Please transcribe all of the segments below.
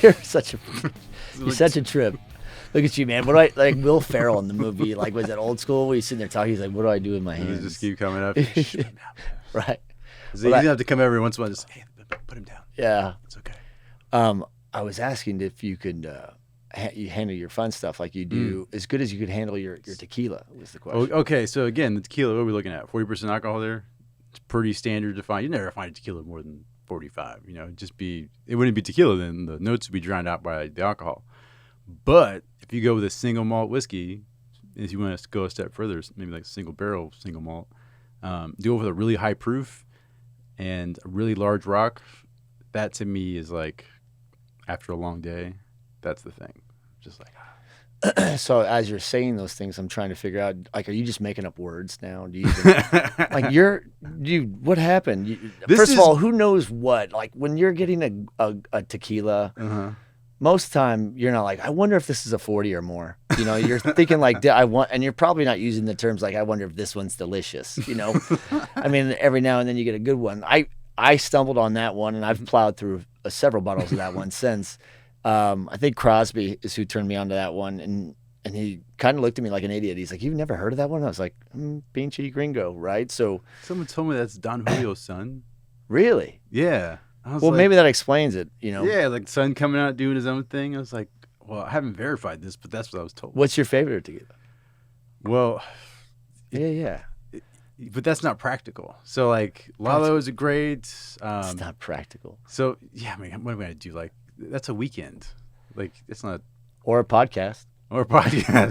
You're such a trip. Look at you, man. What do I like? Will Ferrell in the movie, like, was it Old School? Where he's sitting there talking, he's like, "What do I do with my And hands?" they just keep coming up. Right. You don't have to come every once in a while. Just put him down. Yeah. It's okay. I was asking if you could you handle your fun stuff like you do as good as you could handle your tequila. Was the question. Okay, so again, the tequila. What are we looking at? 40% alcohol there. It's pretty standard to find. You never find a tequila more than 45. You know, it wouldn't be tequila then. The notes would be drowned out by the alcohol. But if you go with a single malt whiskey, if you want to go a step further, maybe like single barrel, single malt, do it with a really high proof and a really large rock. That to me is like, after a long day, that's the thing. Just like, So as you're saying those things, I'm trying to figure out, like, are you just making up words now? Do you even, what happened? First of all, who knows what? Like, when you're getting a tequila, most of the time you're not like, I wonder if this is a 40 or more. You know, you're thinking like, and you're probably not using the terms like, I wonder if this one's delicious. You know, I mean, every now and then you get a good one. I stumbled on that one, and I've plowed through several bottles of that one since. I think Crosby is who turned me on to that one, and he kind of looked at me like an idiot. He's like, "You've never heard of that one?" I was like, "Pinche gringo, right?" So someone told me that's Don Julio's son. Really? Yeah. Well, maybe that explains it. You know? Yeah, like son coming out doing his own thing. I was like, well, I haven't verified this, but that's what I was told. What's your favorite tequila? Well, yeah. But that's not practical. So like Lalo is a great. It's not practical. So yeah, I mean, what am I gonna do? Like that's a weekend. Like it's not. Or a podcast.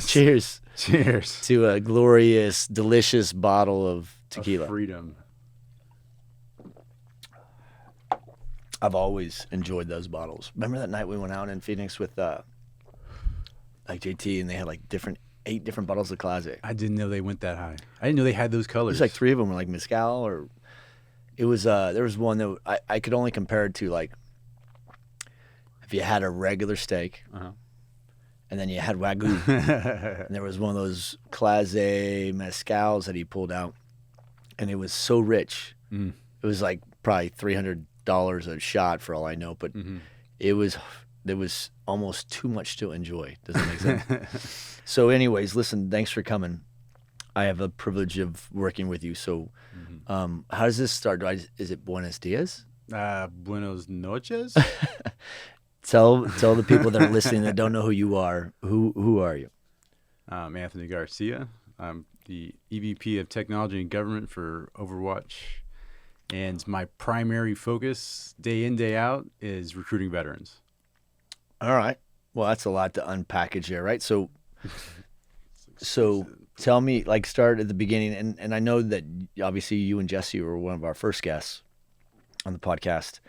Cheers. Cheers to a glorious, delicious bottle of tequila. Of freedom. I've always enjoyed those bottles. Remember that night we went out in Phoenix with like JT, and they had like 8 different bottles of Clase. I didn't know they went that high. I didn't know they had those colors. There's like 3 of them were like mezcal, or it was there was one that I could only compare it to, like, if you had a regular steak, and then you had Wagyu, and there was one of those Clase mezcals that he pulled out, and it was so rich. It was like probably $300 a shot for all I know, but there was almost too much to enjoy. Does that make sense? So anyways, listen, thanks for coming. I have the privilege of working with you. So how does this start? Is it Buenos Dias? Buenos noches. Tell the people that are listening that don't know who you are. Who are you? I'm Anthony Garcia. I'm the EVP of Technology and Government for Overwatch. And my primary focus, day in, day out, is recruiting veterans. All right. Well, that's a lot to unpackage there, right? So tell me, like, start at the beginning. And I know that obviously you and Jesse were one of our first guests on the podcast.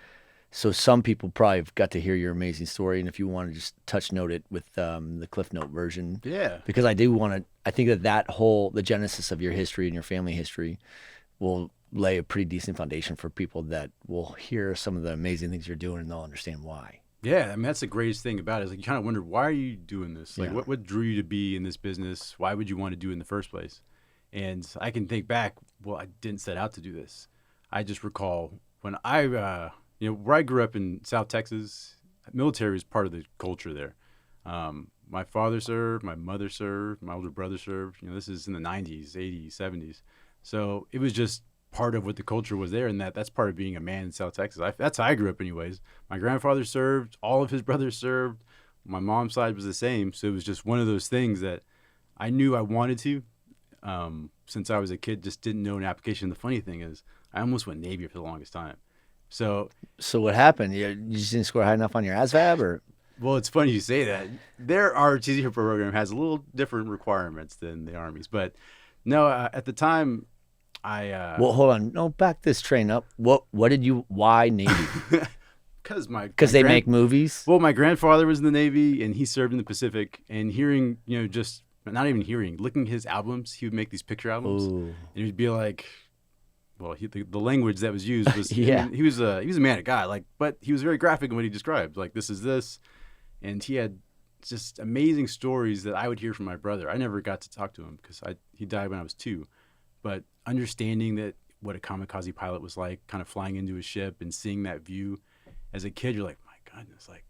So some people probably have got to hear your amazing story. And if you want to just touch note it with the Cliff Note version. Yeah. Because I think that whole, the genesis of your history and your family history will lay a pretty decent foundation for people that will hear some of the amazing things you're doing, and they'll understand why. Yeah, I mean, that's the greatest thing about it. Is like, you kind of wonder, why are you doing this? Like, what drew you to be in this business? Why would you want to do it in the first place? And I can think back, well, I didn't set out to do this. I just recall when where I grew up in South Texas, military was part of the culture there. My father served, my mother served, my older brother served. This is in the 90s, 80s, 70s. So it was just part of what the culture was there, and that's part of being a man in South Texas. That's how I grew up anyways. My grandfather served, all of his brothers served. My mom's side was the same. So it was just one of those things that I knew I wanted to. Since I was a kid, just didn't know an application. The funny thing is, I almost went Navy for the longest time. So what happened? You just didn't score high enough on your ASVAB, or? Well, it's funny you say that. Our TZ program has a little different requirements than the Army's, but no, at the time, well, hold on. No, back this train up. Why Navy? Because they make movies? Well, my grandfather was in the Navy, and he served in the Pacific, and hearing, just not even hearing, looking at his albums, he would make these picture albums. Ooh. And he would be like, well, the language that was used was, he was a man of God, but he was very graphic in what he described. Like, this is this. And he had just amazing stories that I would hear from my brother. I never got to talk to him because he died when I was 2. But understanding that what a kamikaze pilot was like, kind of flying into a ship and seeing that view as a kid, you're like, my goodness, like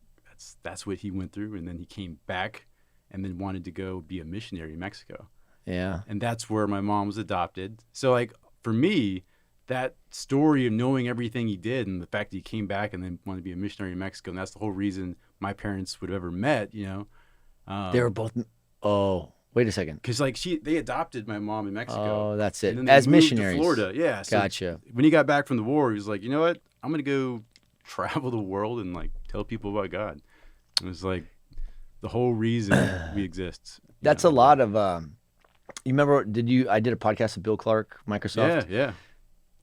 that's what he went through. And then he came back and then wanted to go be a missionary in Mexico. Yeah. And that's where my mom was adopted. So like for me, that story of knowing everything he did and the fact that he came back and then wanted to be a missionary in Mexico, and that's the whole reason my parents would have ever met, you know. They were both, oh, wait a second. Because like they adopted my mom in Mexico. Oh, that's it. And then they As moved missionaries. to Florida. Yeah. So Gotcha. when he got back from the war, he was like, you know what? I'm going to go travel the world and like tell people about God. It was like the whole reason we exist. That's a lot of, you remember, I did a podcast with Bill Clark, Microsoft. Yeah.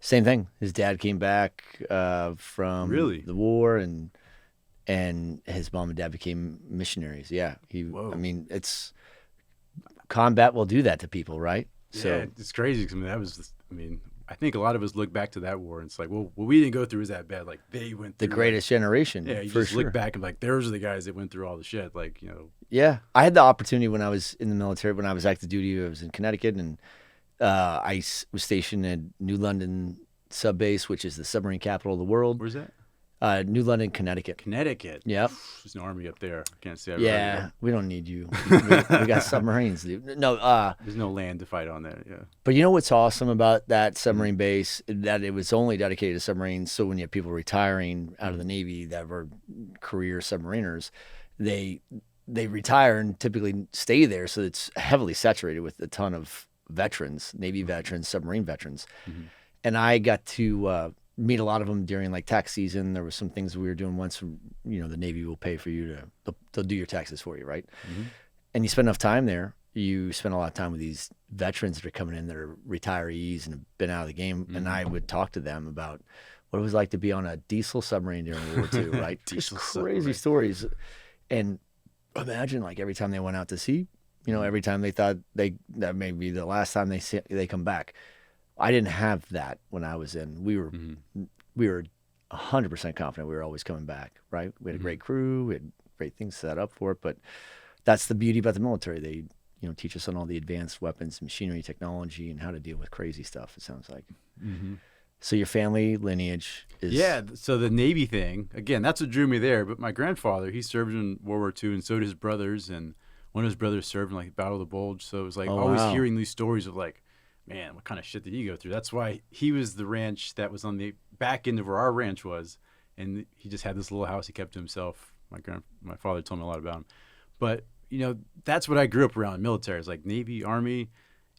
Same thing. His dad came back from the war, and his mom and dad became missionaries. Yeah. I mean, it's combat will do that to people, right? Yeah, so it's crazy because I think a lot of us look back to that war and it's like, well, what we didn't go through is that bad. Like they went through the greatest generation. Yeah, you for just sure. look back and like, those are the guys that went through all the shit. Like, you know. Yeah, I had the opportunity when I was in the military. When I was active duty, I was in Connecticut, and I was stationed at New London Sub Base, which is the submarine capital of the world. Where's that? New London, Connecticut. Connecticut. Yep. There's an army up there. I can't say I've Yeah, we don't need you. we got submarines, dude. No, there's no land to fight on there. Yeah. But you know what's awesome about that submarine base? That it was only dedicated to submarines. So when you have people retiring out of the Navy that were career submariners, they retire and typically stay there. So it's heavily saturated with a ton of veterans, Navy veterans, submarine veterans. Mm-hmm. And I got to meet a lot of them during like tax season. There were some things we were doing once, you know, the Navy will pay for you they'll do your taxes for you, right? Mm-hmm. And you spend enough time there, you spend a lot of time with these veterans that are coming in that are retirees and have been out of the game. Mm-hmm. And I would talk to them about what it was like to be on a diesel submarine during World War II, right? Just crazy stories. And imagine like every time they went out to sea, you know, every time they thought that may be the last time they come back. I didn't have that when I was in. We were 100% confident we were always coming back, right? We had a great crew, we had great things set up for it, but that's the beauty about the military. They, you know, teach us on all the advanced weapons, machinery, technology, and how to deal with crazy stuff, it sounds like. Mm-hmm. So your family lineage is... Yeah, so the Navy thing, again, that's what drew me there. But my grandfather, he served in World War II, and so did his brothers, and one of his brothers served in like Battle of the Bulge. So it was like always hearing these stories of like, man, what kind of shit did he go through? That's why he was the ranch that was on the back end of where our ranch was, and he just had this little house he kept to himself. My father told me a lot about him. But, you know, that's what I grew up around, military. It's like Navy, Army,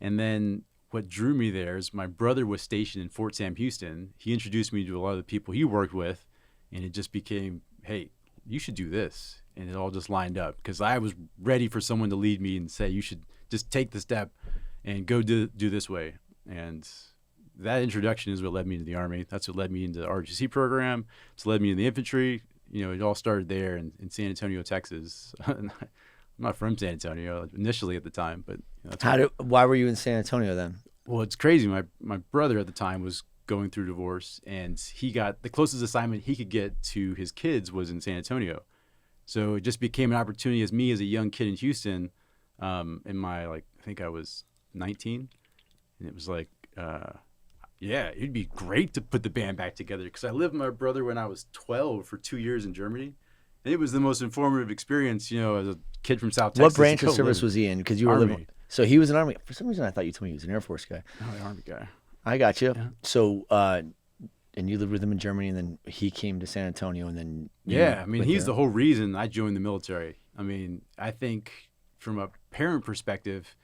and then what drew me there is my brother was stationed in Fort Sam Houston. He introduced me to a lot of the people he worked with, and it just became, hey, you should do this. And it all just lined up because I was ready for someone to lead me and say, you should just take the step and go do this way. And that introduction is what led me into the Army. That's what led me into the ROTC program. It's led me into the infantry. You know, it all started there in San Antonio, Texas. I'm not from San Antonio initially at the time, but you know, why were you in San Antonio then? Well, it's crazy. My brother at the time was going through divorce, and he got the closest assignment he could get to his kids was in San Antonio. So it just became an opportunity as a young kid in Houston, in my, like, I think I was 19, and it was like, yeah, it'd be great to put the band back together because I lived with my brother when I was 12 for 2 years in Germany, and it was the most informative experience, you know, as a kid from South Texas. What branch of service was he in? Because you were living. So he was an Army. For some reason, I thought you told me he was an Air Force guy. No, an Army guy. I got you. Yeah. So, and you lived with him in Germany, and then he came to San Antonio, and then yeah, I mean, he's the whole reason I joined the military. I mean, I think from a parent perspective,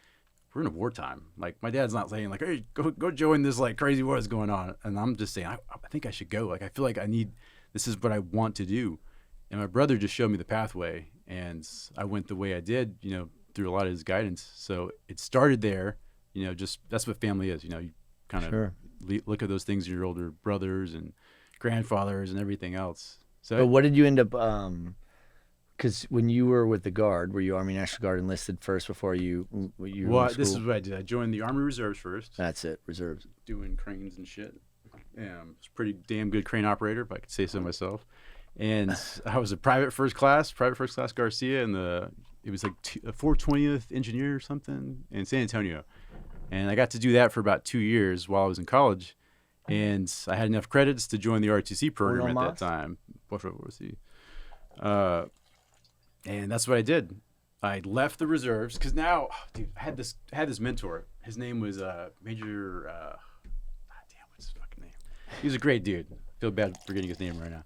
we're in a wartime. Like, my dad's not saying like, hey, go join this like crazy war that's going on, and I'm just saying I think I should go. Like, I feel like this is what I want to do, and my brother just showed me the pathway, and I went the way I did, you know, through a lot of his guidance. So it started there, you know, just that's what family is, you know, you kind of look at those things in your older brothers and grandfathers and everything else. So but what did you end up, because when you were with the Guard, were you Army National Guard enlisted first before you well, this is what I did. I joined the Army Reserves first. That's it, Reserves. Doing cranes and shit. I was a pretty damn good crane operator, if I could say so myself. And I was a private first class Garcia, and it was like a 420th engineer or something in San Antonio. And I got to do that for about 2 years while I was in college. And I had enough credits to join the ROTC program at that time. And that's what I did. I left the reserves because now, dude, I had this mentor. His name was Major. Damn, what's his fucking name? He was a great dude. I feel bad forgetting his name right now,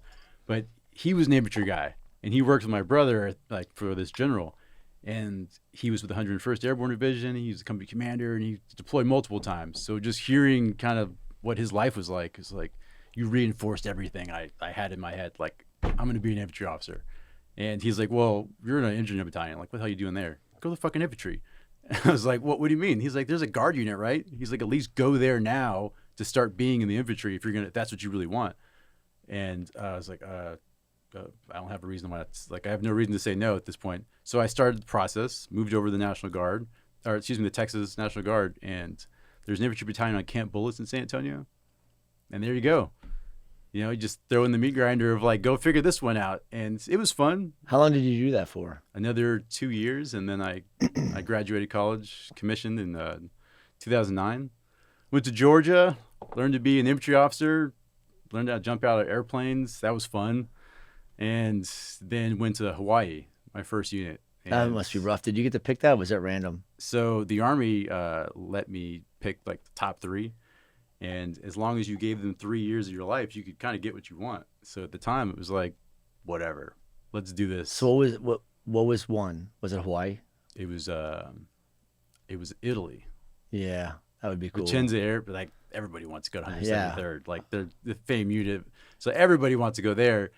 but he was an infantry guy, and he worked with my brother like for this general, and he was with the 101st Airborne Division. He was a company commander, and he deployed multiple times. So just hearing kind of what his life was like is like you reinforced everything I had in my head. Like I'm going to be an infantry officer. And he's like, well, you're in an engineer battalion. Like, what the hell are you doing there? Go to the fucking infantry. And I was like, what do you mean? He's like, there's a guard unit, right? He's like, at least go there now to start being in the infantry if that's what you really want. And I was like, I don't have a reason why. I have no reason to say no at this point. So I started the process, moved over to the National Guard, the Texas National Guard. And there's an infantry battalion on Camp Bullets in San Antonio. And there you go. You know, you just throw in the meat grinder of like, go figure this one out. And it was fun. How long did you do that for? Another 2 years. And then I graduated college, commissioned in 2009. Went to Georgia, learned to be an infantry officer, learned how to jump out of airplanes. That was fun. And then went to Hawaii, my first unit. And that must be rough. Did you get to pick that? Or was that random? So the Army let me pick like the top 3. And as long as you gave them 3 years of your life, you could kind of get what you want. So at the time, it was like, whatever, let's do this. So what was one? Was it Hawaii? It was Italy. Yeah, that would be cool. Vicenza Air, like everybody wants to go to 173rd. Like they're the famed unit, so everybody wants to go there.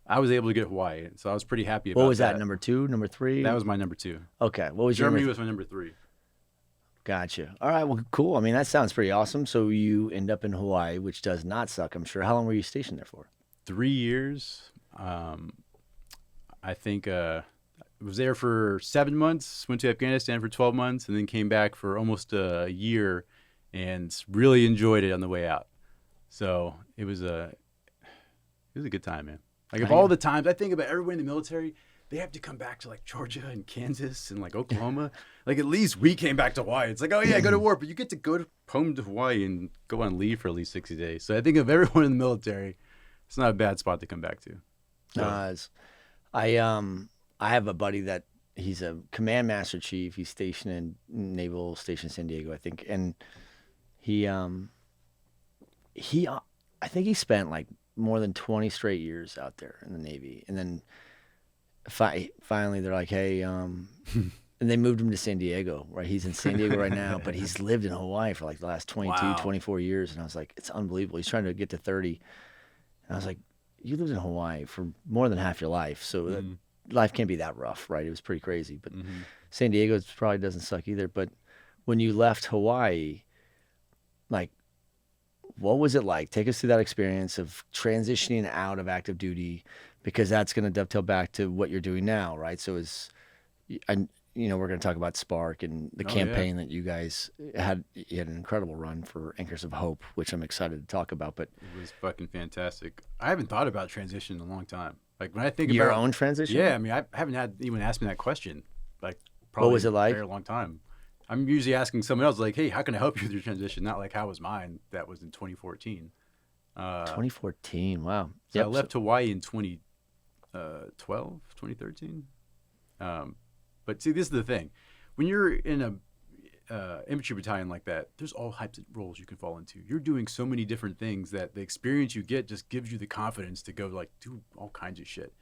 I was able to get Hawaii, so I was pretty happy about that. What was that? Number 2, number 3? That was my number 2. Okay, what was Germany was my number 3. Gotcha. All right. Well, cool. I mean, that sounds pretty awesome. So you end up in Hawaii, which does not suck, I'm sure. How long were you stationed there for? 3 years. I think I was there for 7 months, went to Afghanistan for 12 months, and then came back for almost a year and really enjoyed it on the way out. So it was a good time, man. Like of all the times I think about everyone in the military, they have to come back to like Georgia and Kansas and like Oklahoma. Like at least we came back to Hawaii. It's like, oh yeah, go to war, but you get to go home to Hawaii and go on leave for at least 60 days. So I think of everyone in the military, it's not a bad spot to come back to. So. I have a buddy that he's a command master chief. He's stationed in Naval Station San Diego, I think, and he I think he spent like more than 20 straight years out there in the Navy, and then. Finally, they're like, hey, and they moved him to San Diego, right? He's in San Diego right now, but he's lived in Hawaii for like the last 24 years. And I was like, it's unbelievable. He's trying to get to 30. And I was like, you lived in Hawaii for more than half your life. So life can't be that rough, right? It was pretty crazy. But San Diego probably doesn't suck either. But when you left Hawaii, like, what was it like? Take us through that experience of transitioning out of active duty, because that's going to dovetail back to what you're doing now, right? So we're going to talk about Spark and the campaign that you guys had. You had an incredible run for Anchors of Hope, which I'm excited to talk about. But it was fucking fantastic. I haven't thought about transition in a long time. Like when I think your about own transition. Yeah, I mean, I haven't had anyone ask me that question. Like, probably what was it like? A very long time. I'm usually asking someone else, like, hey, how can I help you with your transition? Not like, how was mine? That was in 2014. 2014, wow. So I left Hawaii in 2013. But see, this is the thing. When you're in a infantry battalion like that, there's all types of roles you can fall into. You're doing so many different things that the experience you get just gives you the confidence to go, like, do all kinds of shit.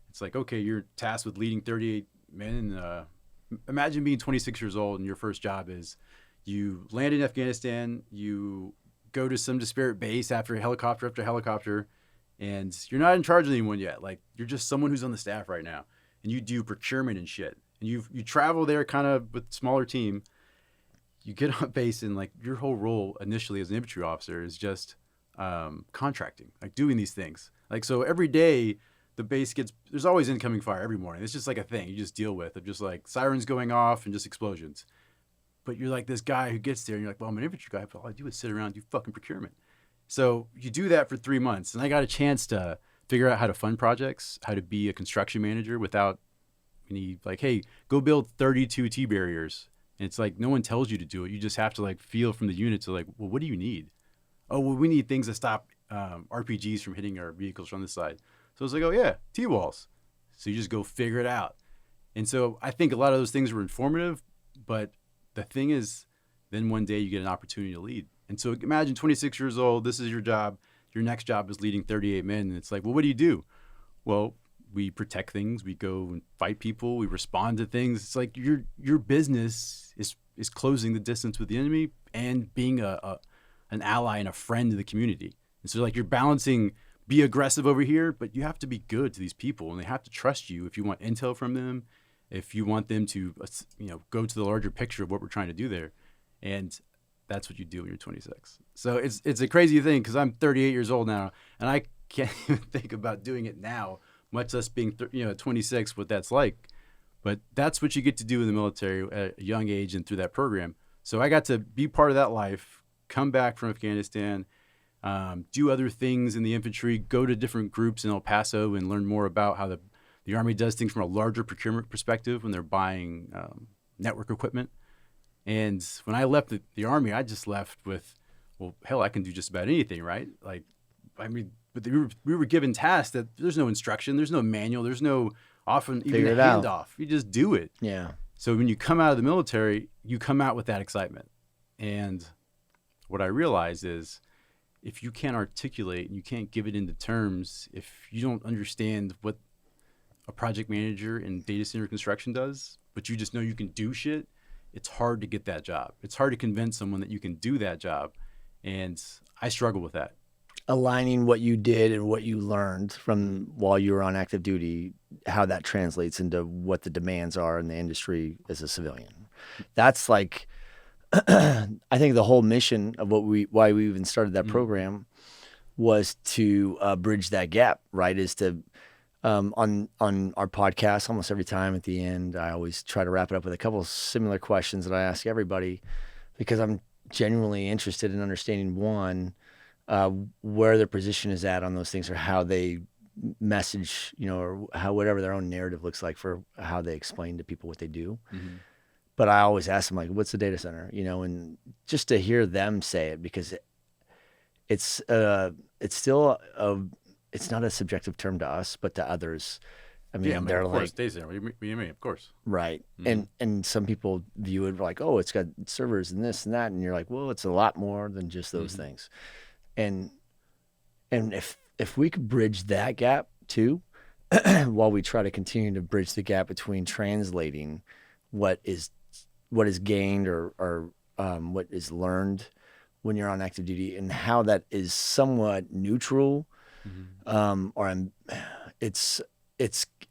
It's like, okay, you're tasked with leading 38 men. Imagine being 26 years old and your first job is you land in Afghanistan, you go to some disparate base after helicopter, and you're not in charge of anyone yet. Like, you're just someone who's on the staff right now, and you do procurement and shit. And you travel there kind of with a smaller team. You get on base, and like your whole role initially as an infantry officer is just contracting, like doing these things. Like, so every day the base there's always incoming fire every morning. It's just like a thing you just deal with, of just like sirens going off and just explosions. But you're like this guy who gets there and you're like, well, I'm an infantry guy, but all I do is sit around and do fucking procurement. So you do that for 3 months, and I got a chance to figure out how to fund projects, how to be a construction manager without any, like, hey, go build 32 T-barriers. And it's like, no one tells you to do it. You just have to like feel from the unit to like, well, what do you need? Oh, well, we need things to stop RPGs from hitting our vehicles from this side. So it's like, oh yeah, T-walls. So you just go figure it out. And so I think a lot of those things were informative, but the thing is, then one day you get an opportunity to lead. And so imagine 26 years old, this is your job. Your next job is leading 38 men. And it's like, well, what do you do? Well, we protect things. We go and fight people. We respond to things. It's like your business is closing the distance with the enemy and being an ally and a friend to the community. And so like you're balancing, be aggressive over here, but you have to be good to these people and they have to trust you if you want intel from them, if you want them to, go to the larger picture of what we're trying to do there. And that's what you do when you're 26. So it's a crazy thing because I'm 38 years old now and I can't even think about doing it now, much less being 26, what that's like. But that's what you get to do in the military at a young age and through that program. So I got to be part of that life, come back from Afghanistan, do other things in the infantry, go to different groups in El Paso and learn more about how the Army does things from a larger procurement perspective when they're buying network equipment. And when I left the Army, I just left with, well, hell, I can do just about anything, right? Like, I mean, but we were given tasks that there's no instruction, there's no manual, there's no often even a handoff. You just do it. Yeah. So when you come out of the military, you come out with that excitement. And what I realized is if you can't articulate and you can't give it into terms, if you don't understand what a project manager in data center construction does, but you just know you can do shit, it's hard to get that job. It's hard to convince someone that you can do that job. And I struggle with that. Aligning what you did and what you learned from while you were on active duty, how that translates into what the demands are in the industry as a civilian. That's like, I think the whole mission of why we even started that program was to bridge that gap, right? Is to, on our podcast, almost every time at the end, I always try to wrap it up with a couple of similar questions that I ask everybody because I'm genuinely interested in understanding one, where their position is at on those things or how they message, or how whatever their own narrative looks like for how they explain to people what they do. Mm-hmm. But I always ask them like, what's the data center, and just to hear them say it because it's still it's not a subjective term to us, but to others. I mean, they're of like, course, data center. What do you mean? Of course. Right. Mm-hmm. And some people view it like, oh, it's got servers and this and that. And you're like, well, it's a lot more than just those things. And if we could bridge that gap too, while we try to continue to bridge the gap between translating what is gained or what is learned when you're on active duty and how that is somewhat neutral, it's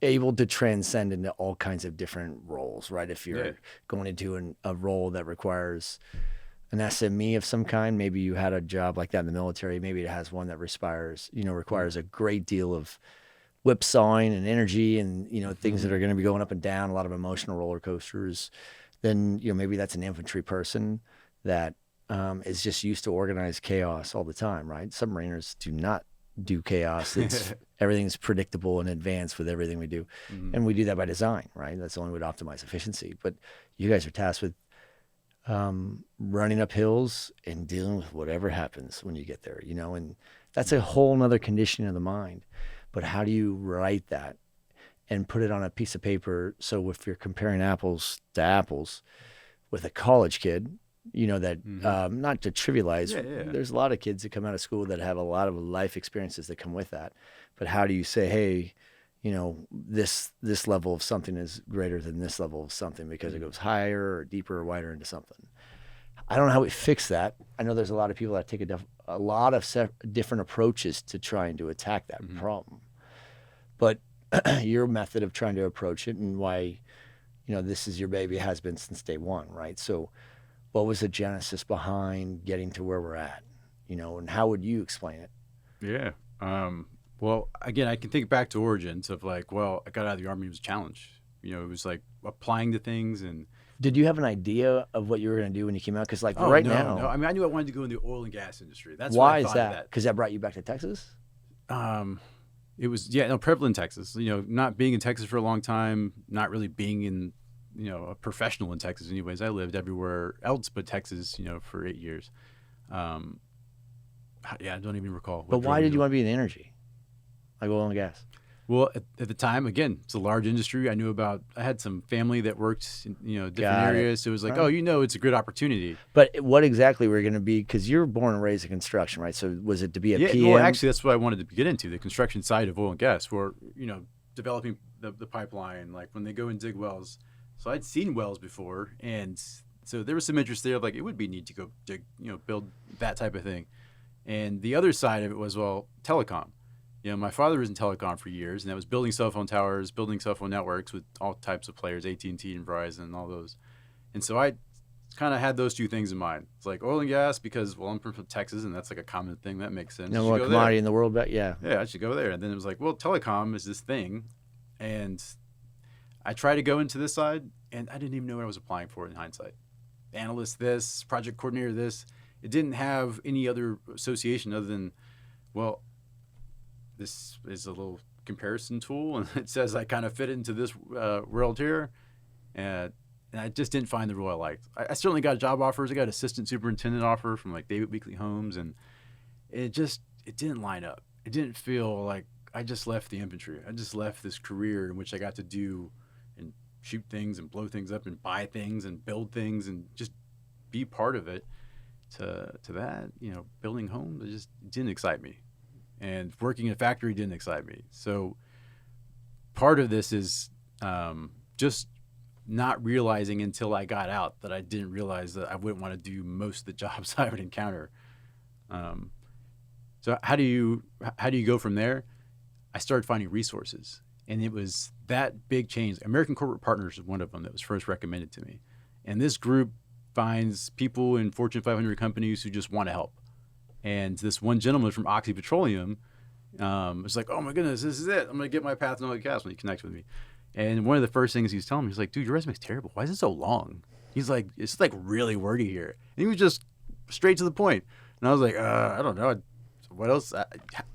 able to transcend into all kinds of different roles, right? If you're going into a role that requires an SME of some kind, maybe you had a job like that in the military, maybe it has one that requires a great deal of whipsawing and energy and, things that are going to be going up and down, a lot of emotional roller coasters. Then, maybe that's an infantry person that is just used to organized chaos all the time, right? Submariners do not do chaos. It's everything's predictable in advance with everything we do. Mm-hmm. And we do that by design, right? That's the only way to optimize efficiency. But you guys are tasked with running up hills and dealing with whatever happens when you get there, and that's a whole nother conditioning of the mind. But how do you write that and put it on a piece of paper? So if you're comparing apples to apples with a college kid, that not to trivialize, there's a lot of kids that come out of school that have a lot of life experiences that come with that. But how do you say, hey, this level of something is greater than this level of something because it goes higher or deeper or wider into something. I don't know how we fix that. I know there's a lot of people that take a lot of different approaches to trying to attack that problem. But your method of trying to approach it and why, this is your baby has been since day one, right? So what was the genesis behind getting to where we're at, and how would you explain it? Yeah. Well, again, I can think back to origins of like, well, I got out of the Army, it was a challenge. It was like applying to things. And did you have an idea of what you were going to do when you came out? Because now. No. I mean, I knew I wanted to go in the oil and gas industry. That's why is that? Because that brought you back to Texas? It was, prevalent in Texas. Not being in Texas for a long time, not really being in, a professional in Texas anyways. I lived everywhere else but Texas, for 8 years. I don't even recall. But why did you want to be in energy? Like oil and gas? Well, at the time, again, it's a large industry. I had some family that worked in, different areas. So it was like, it's a good opportunity. But what exactly were you going to be? Because you were born and raised in construction, right? So was it to be a PM? Well, actually, that's what I wanted to get into, the construction side of oil and gas, for, developing the pipeline, like when they go and dig wells. So I'd seen wells before. And so there was some interest there. Like, it would be neat to go dig, build that type of thing. And the other side of it was, telecom. My father was in telecom for years, and that was building cell phone towers, building cell phone networks with all types of players, AT&T and Verizon and all those. And so I kind of had those two things in mind. It's like oil and gas because, I'm from Texas, and that's like a common thing. That makes sense. No more commodity in the world, but yeah. Yeah, I should go there. And then it was like, telecom is this thing. And I tried to go into this side, and I didn't even know what I was applying for in hindsight. Analyst this, project coordinator this. It didn't have any other association other than, this is a little comparison tool, and it says I kind of fit into this world here. And I just didn't find the role I liked. I certainly got job offers. I got assistant superintendent offer from like David Weekly Homes, and it didn't line up. It didn't feel like I just left the infantry. I just left this career in which I got to do and shoot things and blow things up and buy things and build things and just be part of it. To that, building homes, it just didn't excite me. And working in a factory didn't excite me. So part of this is just not realizing until I got out that I didn't realize that I wouldn't want to do most of the jobs I would encounter. So how do you go from there? I started finding resources, and it was that big change. American Corporate Partners is one of them that was first recommended to me. And this group finds people in Fortune 500 companies who just want to help. And this one gentleman from Oxy Petroleum was like, oh my goodness, this is it. I'm going to get my path in oil and gas when he connects with me. And one of the first things he's telling me, he's like, dude, your resume's terrible. Why is it so long? He's like, it's like really wordy here. And he was just straight to the point. And I was like, I don't know. What else?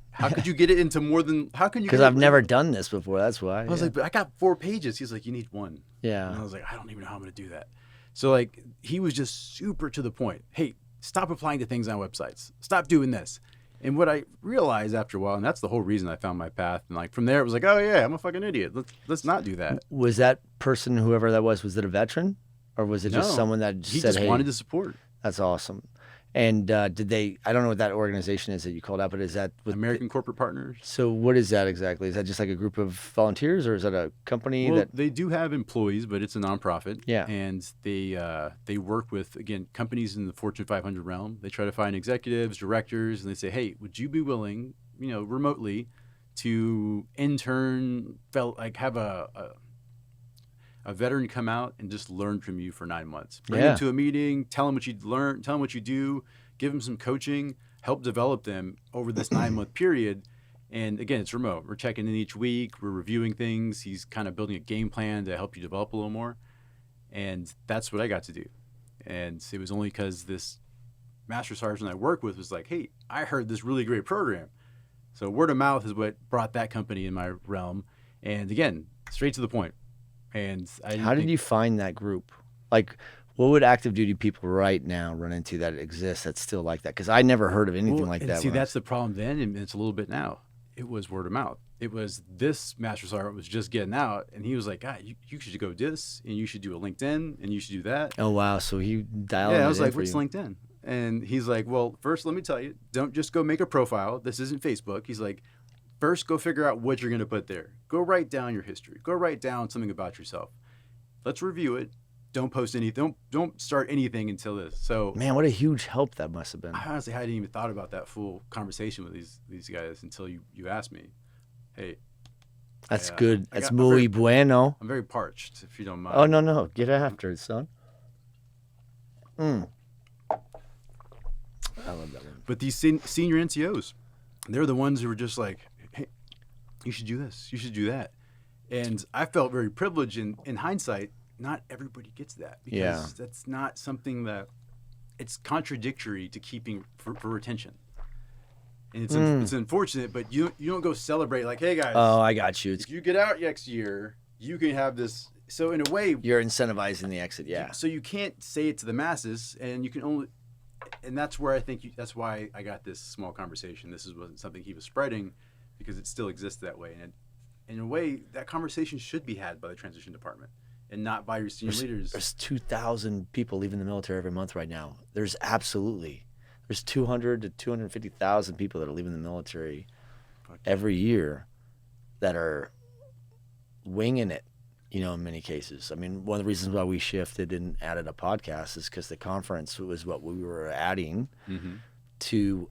How could you get it into more than, how can you? Because I've never done this before. That's why. I was like, but I got 4 pages. He's like, you need 1. Yeah. And I was like, I don't even know how I'm going to do that. So like, he was just super to the point. Hey, stop applying to things on websites. Stop doing this. And what I realized after a while, and that's the whole reason I found my path. And like from there, it was like, oh yeah, I'm a fucking idiot. Let's not do that. Was that person, whoever that was it a veteran, or was it just someone that he said, just wanted to support? That's awesome. And did they? I don't know what that organization is that you called out, but is that with American Corporate Partners? So what is that exactly? Is that just like a group of volunteers, or is that a company that? They do have employees, but it's a nonprofit. Yeah. And they work with, again, companies in the Fortune 500 realm. They try to find executives, directors, and they say, hey, would you be willing, remotely, to intern, have a veteran come out and just learn from you for 9 months. Bring them to a meeting, tell them what you learn, tell them what you do, give them some coaching, help develop them over this 9-month period. And again, it's remote. We're checking in each week. We're reviewing things. He's kind of building a game plan to help you develop a little more. And that's what I got to do. And it was only because this master sergeant I work with was like, hey, I heard this really great program. So word of mouth is what brought that company in my realm. And again, straight to the point. And how did you find that group? Like, what would active duty people right now run into that exists that's still like that? Because I never heard of anything like that. See, that's the problem then, and it's a little bit now. It was word of mouth. It was this master sergeant was just getting out, and he was like, God, you should go do this, and you should do a LinkedIn, and you should do that. Oh, wow. So he dialed I was like, what's LinkedIn? And he's like, well, first, let me tell you, don't just go make a profile. This isn't Facebook. He's like, first, go figure out what you're going to put there. Go write down your history. Go write down something about yourself. Let's review it. Don't post anything. Don't start anything until this. So, man, what a huge help that must have been. I honestly hadn't even thought about that full conversation with these guys until you asked me. Hey, that's good. That's muy bueno. I'm very parched, if you don't mind. Oh no, get after it, son. I love that one. But these senior NCOs, they're the ones who were just like, hey, you should do this, you should do that. And I felt very privileged in hindsight. Not everybody gets that because that's not something that it's contradictory to keeping for retention. And it's unfortunate, but you don't go celebrate like, hey guys. Oh, I got you. If you get out next year, you can have this. So in a way, you're incentivizing the exit. Yeah. So you can't say it to the masses, and you can only. And that's where I think that's why I got this small conversation. This wasn't something he was spreading, because it still exists that way, in a way, that conversation should be had by the transition department and not by your senior leaders. There's 2,000 people leaving the military every month right now. There's 200 to 250,000 people that are leaving the military every year that are winging it, in many cases. I mean, one of the reasons why we shifted and added a podcast is because the conference was what we were adding to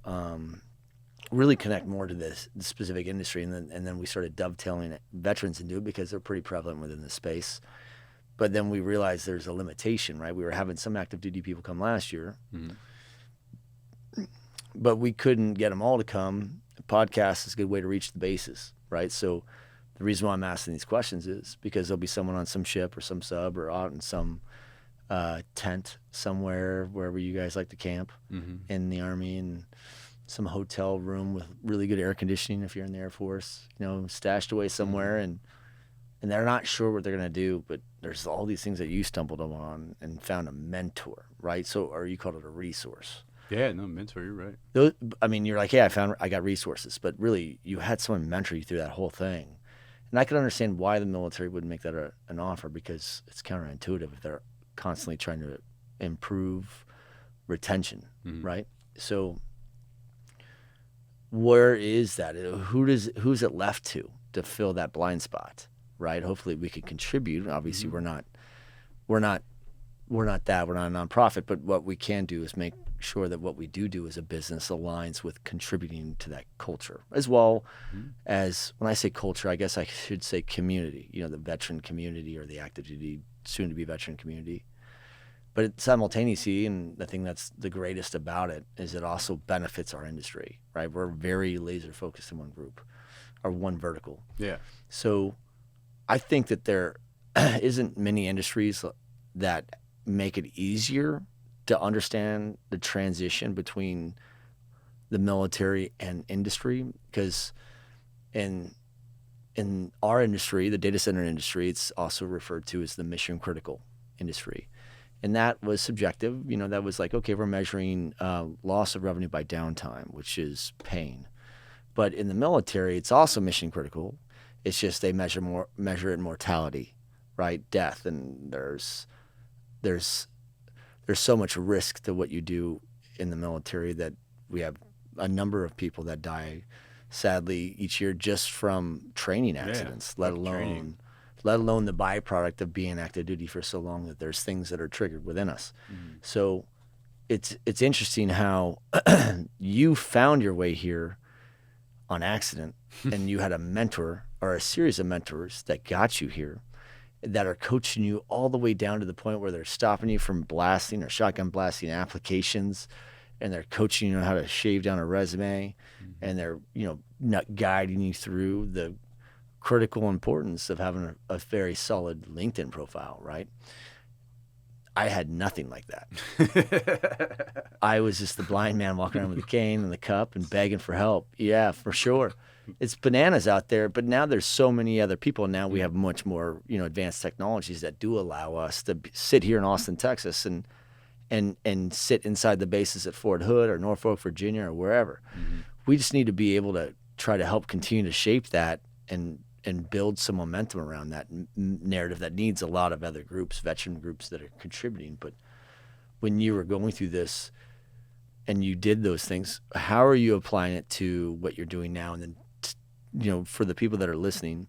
really connect more to the specific industry. And then we started dovetailing veterans into it because they're pretty prevalent within the space. But then we realized there's a limitation, right? We were having some active duty people come last year, but we couldn't get them all to come. A podcast is a good way to reach the bases, right? So the reason why I'm asking these questions is because there'll be someone on some ship or some sub or out in some tent somewhere, wherever you guys like to camp in the Army, and some hotel room with really good air conditioning if you're in the Air Force, stashed away somewhere, and they're not sure what they're going to do, but there's all these things that you stumbled on and found a mentor, right? So, or you called it a resource. Yeah, no, mentor, you're right. You're like, yeah, I got resources, but really you had someone mentor you through that whole thing. And I can understand why the military wouldn't make that an offer, because it's counterintuitive if they're constantly trying to improve retention, right? So where is that? Who's it left to fill that blind spot, right? Hopefully we can contribute. Obviously we're not that. We're not a nonprofit, but what we can do is make sure that what we do as a business aligns with contributing to that culture, as well as, when I say culture, I guess I should say community, the veteran community or the active duty, soon to be veteran community. But simultaneously, and the thing that's the greatest about it is it also benefits our industry, right? We're very laser focused in one group or one vertical. Yeah. So I think that there isn't many industries that make it easier to understand the transition between the military and industry, because in our industry, the data center industry, it's also referred to as the mission critical industry. And that was subjective. That was like, okay, we're measuring loss of revenue by downtime, which is pain. But in the military, it's also mission critical. It's just they measure it in mortality, right? Death. And there's so much risk to what you do in the military that we have a number of people that die, sadly, each year just from training accidents, let alone the byproduct of being active duty for so long, that there's things that are triggered within us. So it's interesting how you found your way here on accident, and you had a mentor or a series of mentors that got you here, that are coaching you all the way down to the point where they're stopping you from blasting or shotgun blasting applications, and they're coaching you on how to shave down a resume, and they're not guiding you through the critical importance of having a very solid LinkedIn profile, right? I had nothing like that. I was just the blind man walking around with a cane and the cup and begging for help. Yeah, for sure. It's bananas out there, but now there's so many other people. Now we have much more, advanced technologies that do allow us to sit here in Austin, Texas, and sit inside the bases at Fort Hood or Norfolk, Virginia, or wherever. We just need to be able to try to help continue to shape that and build some momentum around that narrative that needs a lot of other groups, veteran groups that are contributing. But when you were going through this and you did those things, how are you applying it to what you're doing now? And then, for the people that are listening,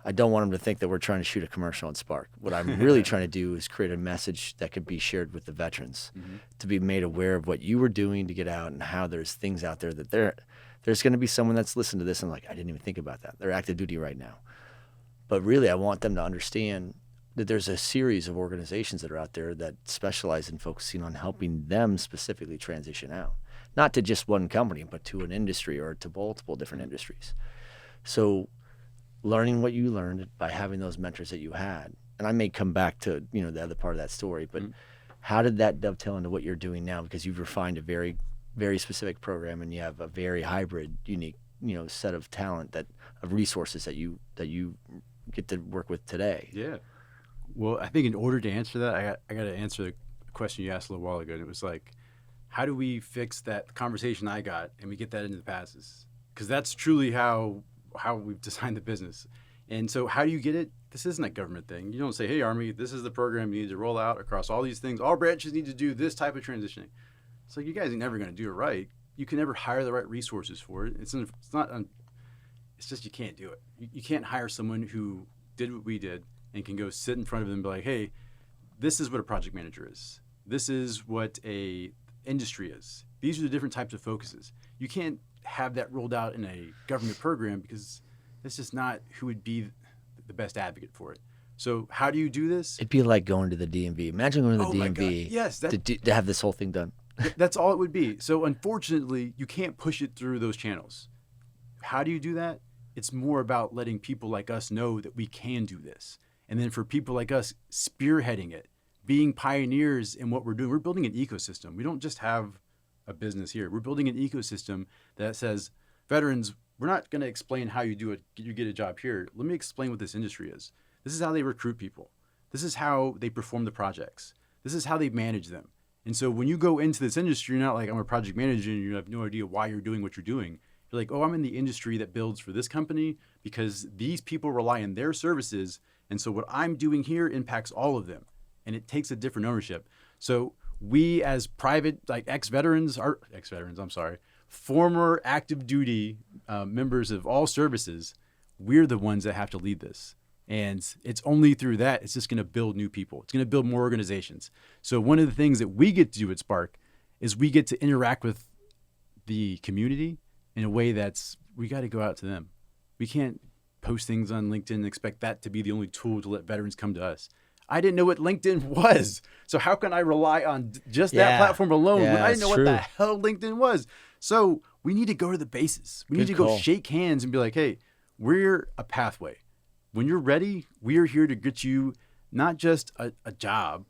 I don't want them to think that we're trying to shoot a commercial on Spark. What I'm really trying to do is create a message that could be shared with the veterans, to be made aware of what you were doing to get out, and how there's things out there that there's going to be someone that's listened to this and like, I didn't even think about that. They're active duty right now. But really, I want them to understand that there's a series of organizations that are out there that specialize in focusing on helping them specifically transition out. Not to just one company, but to an industry or to multiple different industries. So learning what you learned by having those mentors that you had, and I may come back to, the other part of that story, but how did that dovetail into what you're doing now? Because you've refined a very, very specific program, and you have a very hybrid, unique, set of talent, of resources that you get to work with today. Yeah. Well, I think in order to answer that, I got to answer the question you asked a little while ago. And it was like, how do we fix that conversation I got and we get that into the passes? Because that's truly how how we've designed the business. And so how do you get it? This isn't a government thing. You don't say, hey, Army, this is the program you need to roll out across all these things. All branches need to do this type of transitioning. It's like, you guys are never going to do it right. You can never hire the right resources for it. It's just you can't do it. You can't hire someone who did what we did and can go sit in front of them and be like, hey, this is what a project manager is. This is what a industry is. These are the different types of focuses. You can't have that rolled out in a government program because it's just not who would be the best advocate for it. So how do you do this? It'd be like going to the DMV. Imagine going to the DMV yes, to have this whole thing done. That's all it would be. So unfortunately, you can't push it through those channels. How do you do that? It's more about letting people like us know that we can do this. And then for people like us spearheading it, being pioneers in what we're doing. We're building an ecosystem. We don't just have a business here. We're building an ecosystem that says, veterans, we're not going to explain how you do it. You get a job here. Let me explain what this industry is. This is how they recruit people. This is how they perform the projects. This is how they manage them. And so when you go into this industry, you're not like, I'm a project manager and you have no idea why you're doing what you're doing. You're like, oh, I'm in the industry that builds for this company because these people rely on their services. And so what I'm doing here impacts all of them. And it takes a different ownership. So we as private, like former active duty members of all services, we're the ones that have to lead this. And it's only through that, it's just going to build new people. It's going to build more organizations. So one of the things that we get to do at Spark is we get to interact with the community in a way that's, we got to go out to them. We can't post things on LinkedIn and expect that to be the only tool to let veterans come to us. I didn't know what LinkedIn was. So how can I rely on just that platform alone when I didn't know what the hell LinkedIn was? So we need to go to the bases. We need to go shake hands and be like, hey, we're a pathway. When you're ready, we are here to get you not just a job,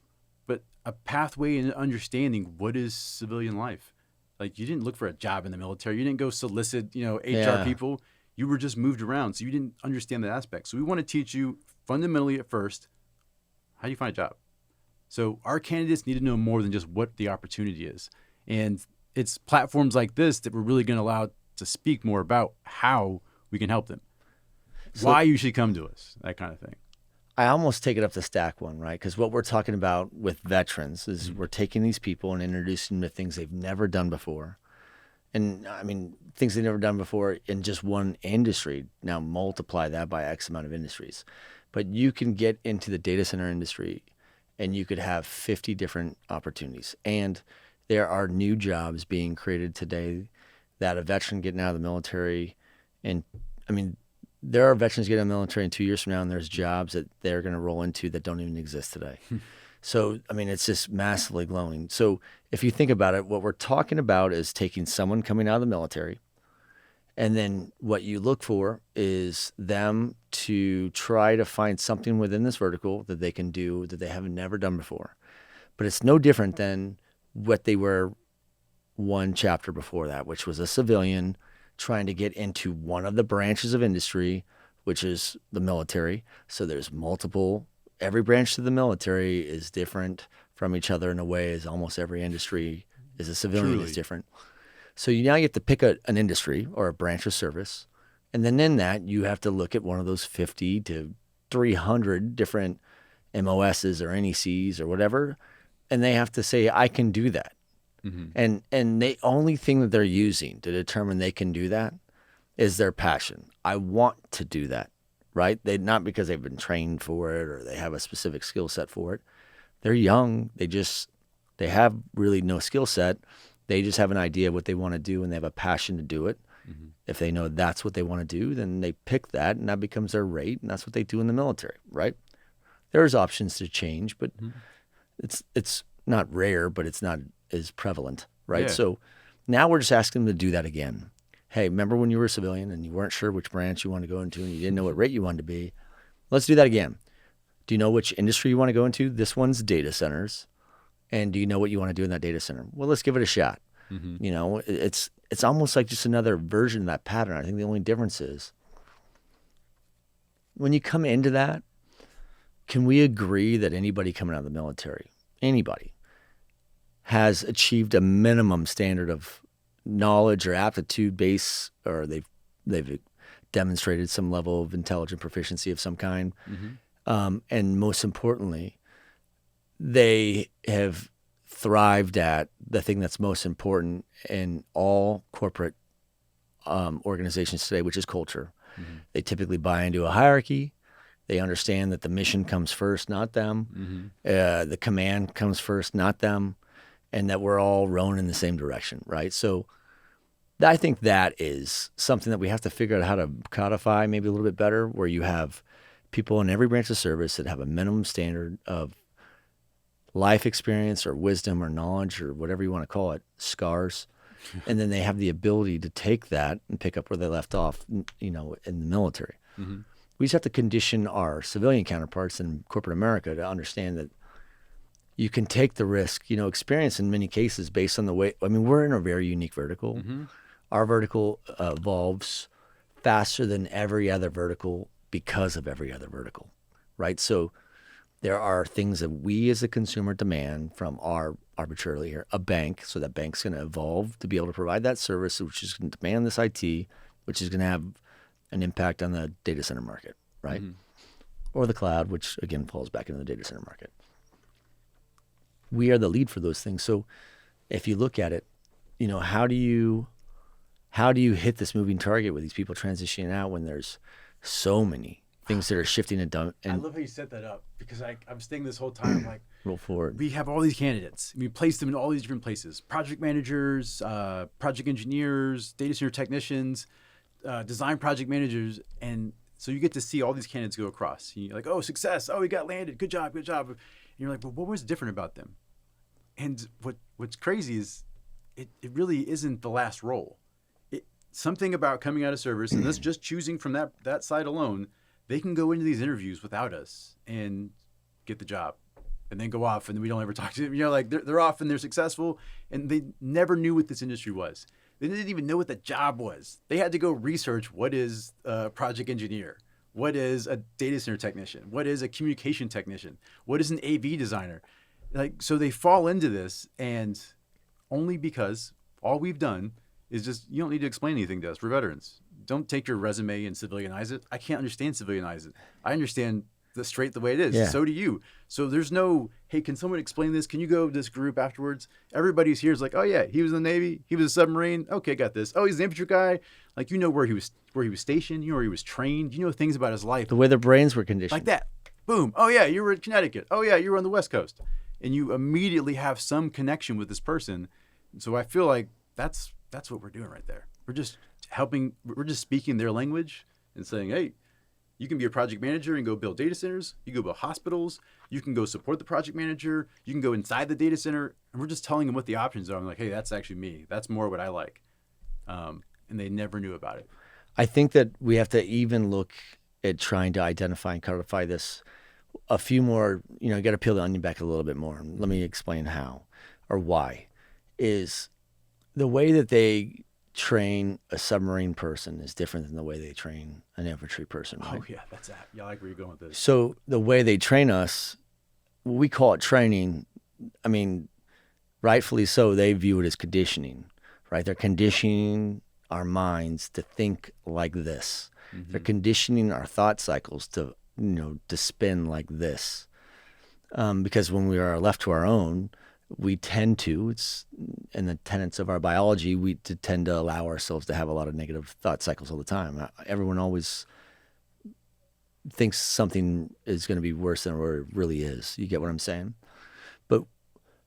but a pathway and understanding what is civilian life. Like, you didn't look for a job in the military. You didn't go solicit, HR people. You were just moved around. So you didn't understand that aspect. So we want to teach you fundamentally at first, how do you find a job? So our candidates need to know more than just what the opportunity is. And it's platforms like this that we're really going to allow to speak more about how we can help them. So, why you should come to us, that kind of thing. I almost take it up the stack one, right? Because what we're talking about with veterans is we're taking these people and introducing them to things they've never done before. And I mean, things they've never done before in just one industry. Now multiply that by X amount of industries. But you can get into the data center industry and you could have 50 different opportunities. And there are new jobs being created today that a veteran getting out of the military, and I mean, there are veterans getting out of the military in 2 years from now, and there's jobs that they're going to roll into that don't even exist today. So, I mean, it's just massively growing. So if you think about it, what we're talking about is taking someone coming out of the military, and then what you look for is them to try to find something within this vertical that they can do that they have never done before. But it's no different than what they were one chapter before that, which was a civilian trying to get into one of the branches of industry, which is the military. So there's multiple, every branch of the military is different from each other in a way as almost every industry is a civilian is different. So now you have to pick an industry or a branch of service. And then in that, you have to look at one of those 50 to 300 different MOSs or NECs or whatever. And they have to say, I can do that. Mm-hmm. And the only thing that they're using to determine they can do that is their passion. I want to do that, right? Not because they've been trained for it or they have a specific skill set for it. They're young. They have really no skill set. They just have an idea of what they want to do and they have a passion to do it. Mm-hmm. If they know that's what they want to do, then they pick that and that becomes their rate, and that's what they do in the military, right? There's options to change, but it's not rare, but it's not as prevalent, right? Yeah. So now we're just asking them to do that again. Hey, remember when you were a civilian and you weren't sure which branch you wanted to go into and you didn't know what rate you wanted to be? Let's do that again. Do you know which industry you want to go into? This one's data centers. And do you know what you want to do in that data center? Well, let's give it a shot. Mm-hmm. It's almost like just another version of that pattern. I think the only difference is when you come into that, can we agree that anybody coming out of the military, anybody, has achieved a minimum standard of knowledge or aptitude base, or they've demonstrated some level of intelligent proficiency of some kind. And most importantly, they have thrived at the thing that's most important in all corporate organizations today, which is culture. They typically buy into a hierarchy. They understand that the mission comes first, not them. The command comes first, not them. And that we're all rowing in the same direction, right? So I think that is something that we have to figure out how to codify maybe a little bit better, where you have people in every branch of service that have a minimum standard of life experience or wisdom or knowledge or whatever you want to call it, scars. And then they have the ability to take that and pick up where they left off, in the military. We just have to condition our civilian counterparts in corporate America to understand that you can take the risk, experience in many cases based on the way, we're in a very unique vertical. Our vertical evolves faster than every other vertical because of every other vertical, right? So there are things that we as a consumer demand from arbitrarily here, a bank. So that bank's going to evolve to be able to provide that service, which is going to demand this IT, which is going to have an impact on the data center market, right? Or the cloud, which again falls back into the data center market. We are the lead for those things. So if you look at it, how do you hit this moving target with these people transitioning out when there's so many things that are shifting and I love how you set that up, because I'm staying this whole time like, roll forward. We have all these candidates. We place them in all these different places: project managers, project engineers, data center technicians, design project managers, and so you get to see all these candidates go across. You're like, oh, success! Oh, we got landed. Good job, good job. And you're like, but what was different about them? And what's crazy is it really isn't the last role. Something about coming out of service and us just choosing from that side alone, they can go into these interviews without us and get the job, and then go off, and then we don't ever talk to them. Like they're off and they're successful, and they never knew what this industry was. They didn't even know what the job was. They had to go research what is a project engineer, what is a data center technician, what is a communication technician, what is an AV designer. So they fall into this, and only because all we've done is just, you don't need to explain anything to us. We're veterans. Don't take your resume and civilianize it. I can't understand civilianize it. I understand the way it is. Yeah. So do you. So there's no, hey, can someone explain this? Can you go to this group afterwards? Everybody's here is like, oh yeah, he was in the Navy. He was a submarine. Okay, got this. Oh, he's an infantry guy. Like, where he was stationed. Where he was trained. Things about his life. The way their brains were conditioned. Like that. Boom. Oh yeah, you were in Connecticut. Oh yeah, you were on the West Coast. And you immediately have some connection with this person. So I feel like that's what we're doing right there. We're just speaking their language and saying, hey, you can be a project manager and go build data centers. You go build hospitals. You can go support the project manager. You can go inside the data center. And we're just telling them what the options are. I'm like, hey, that's actually me. That's more what I like. And they never knew about it. I think that we have to even look at trying to identify and codify this a few more, you got to peel the onion back a little bit more. Let me explain how or why. Is the way that they train a submarine person is different than the way they train an infantry person. Right? Oh yeah, that's that. Yeah, I like where you're going with this. So the way they train us, we call it training. Rightfully so, they view it as conditioning, right? They're conditioning our minds to think like this. They're conditioning our thought cycles to spin like this. Because when we are left to our own, we tend to, it's in the tenets of our biology, we tend to allow ourselves to have a lot of negative thought cycles all the time. Everyone always thinks something is going to be worse than what it really is. You get what I'm saying? But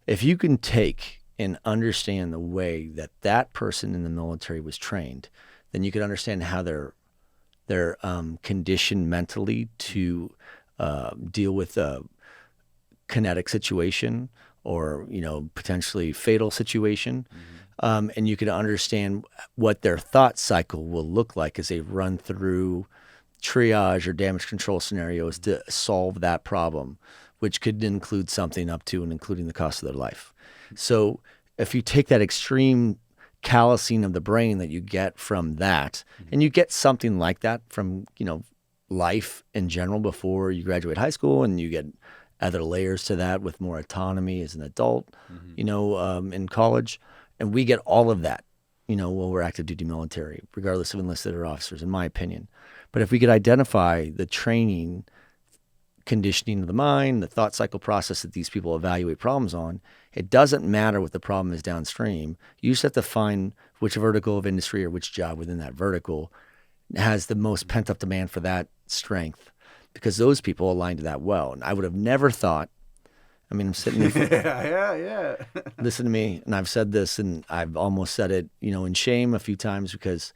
if you can take and understand the way that person in the military was trained, then you can understand how they're conditioned mentally to deal with a kinetic situation or potentially fatal situation, and you can understand what their thought cycle will look like as they run through triage or damage control scenarios to solve that problem, which could include something up to and including the cost of their life. So if you take that extreme callousing of the brain that you get from that, and you get something like that from life in general before you graduate high school, and you get other layers to that with more autonomy as an adult, in college, and we get all of that, well, we're active duty military, regardless of enlisted or officers, in my opinion. But if we could identify the training, conditioning of the mind, the thought cycle process that these people evaluate problems on, it doesn't matter what the problem is downstream. You just have to find which vertical of industry or which job within that vertical has the most pent-up demand for that strength, because those people align to that well. And I would have never thought, I mean, I'm sitting there. Yeah. Listen to me, and I've said this, and I've almost said it, in shame a few times, because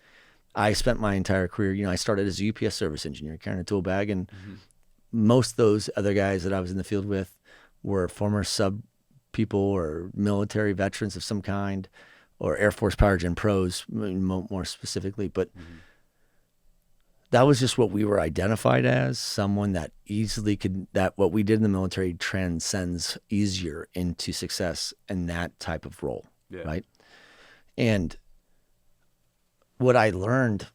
I spent my entire career, I started as a UPS service engineer, carrying a tool bag, and most of those other guys that I was in the field with were former sub people or military veterans of some kind, or Air Force Power Gen pros, more specifically. But that was just what we were identified as, someone that easily that what we did in the military transcends easier into success in that type of role, right? And what I learned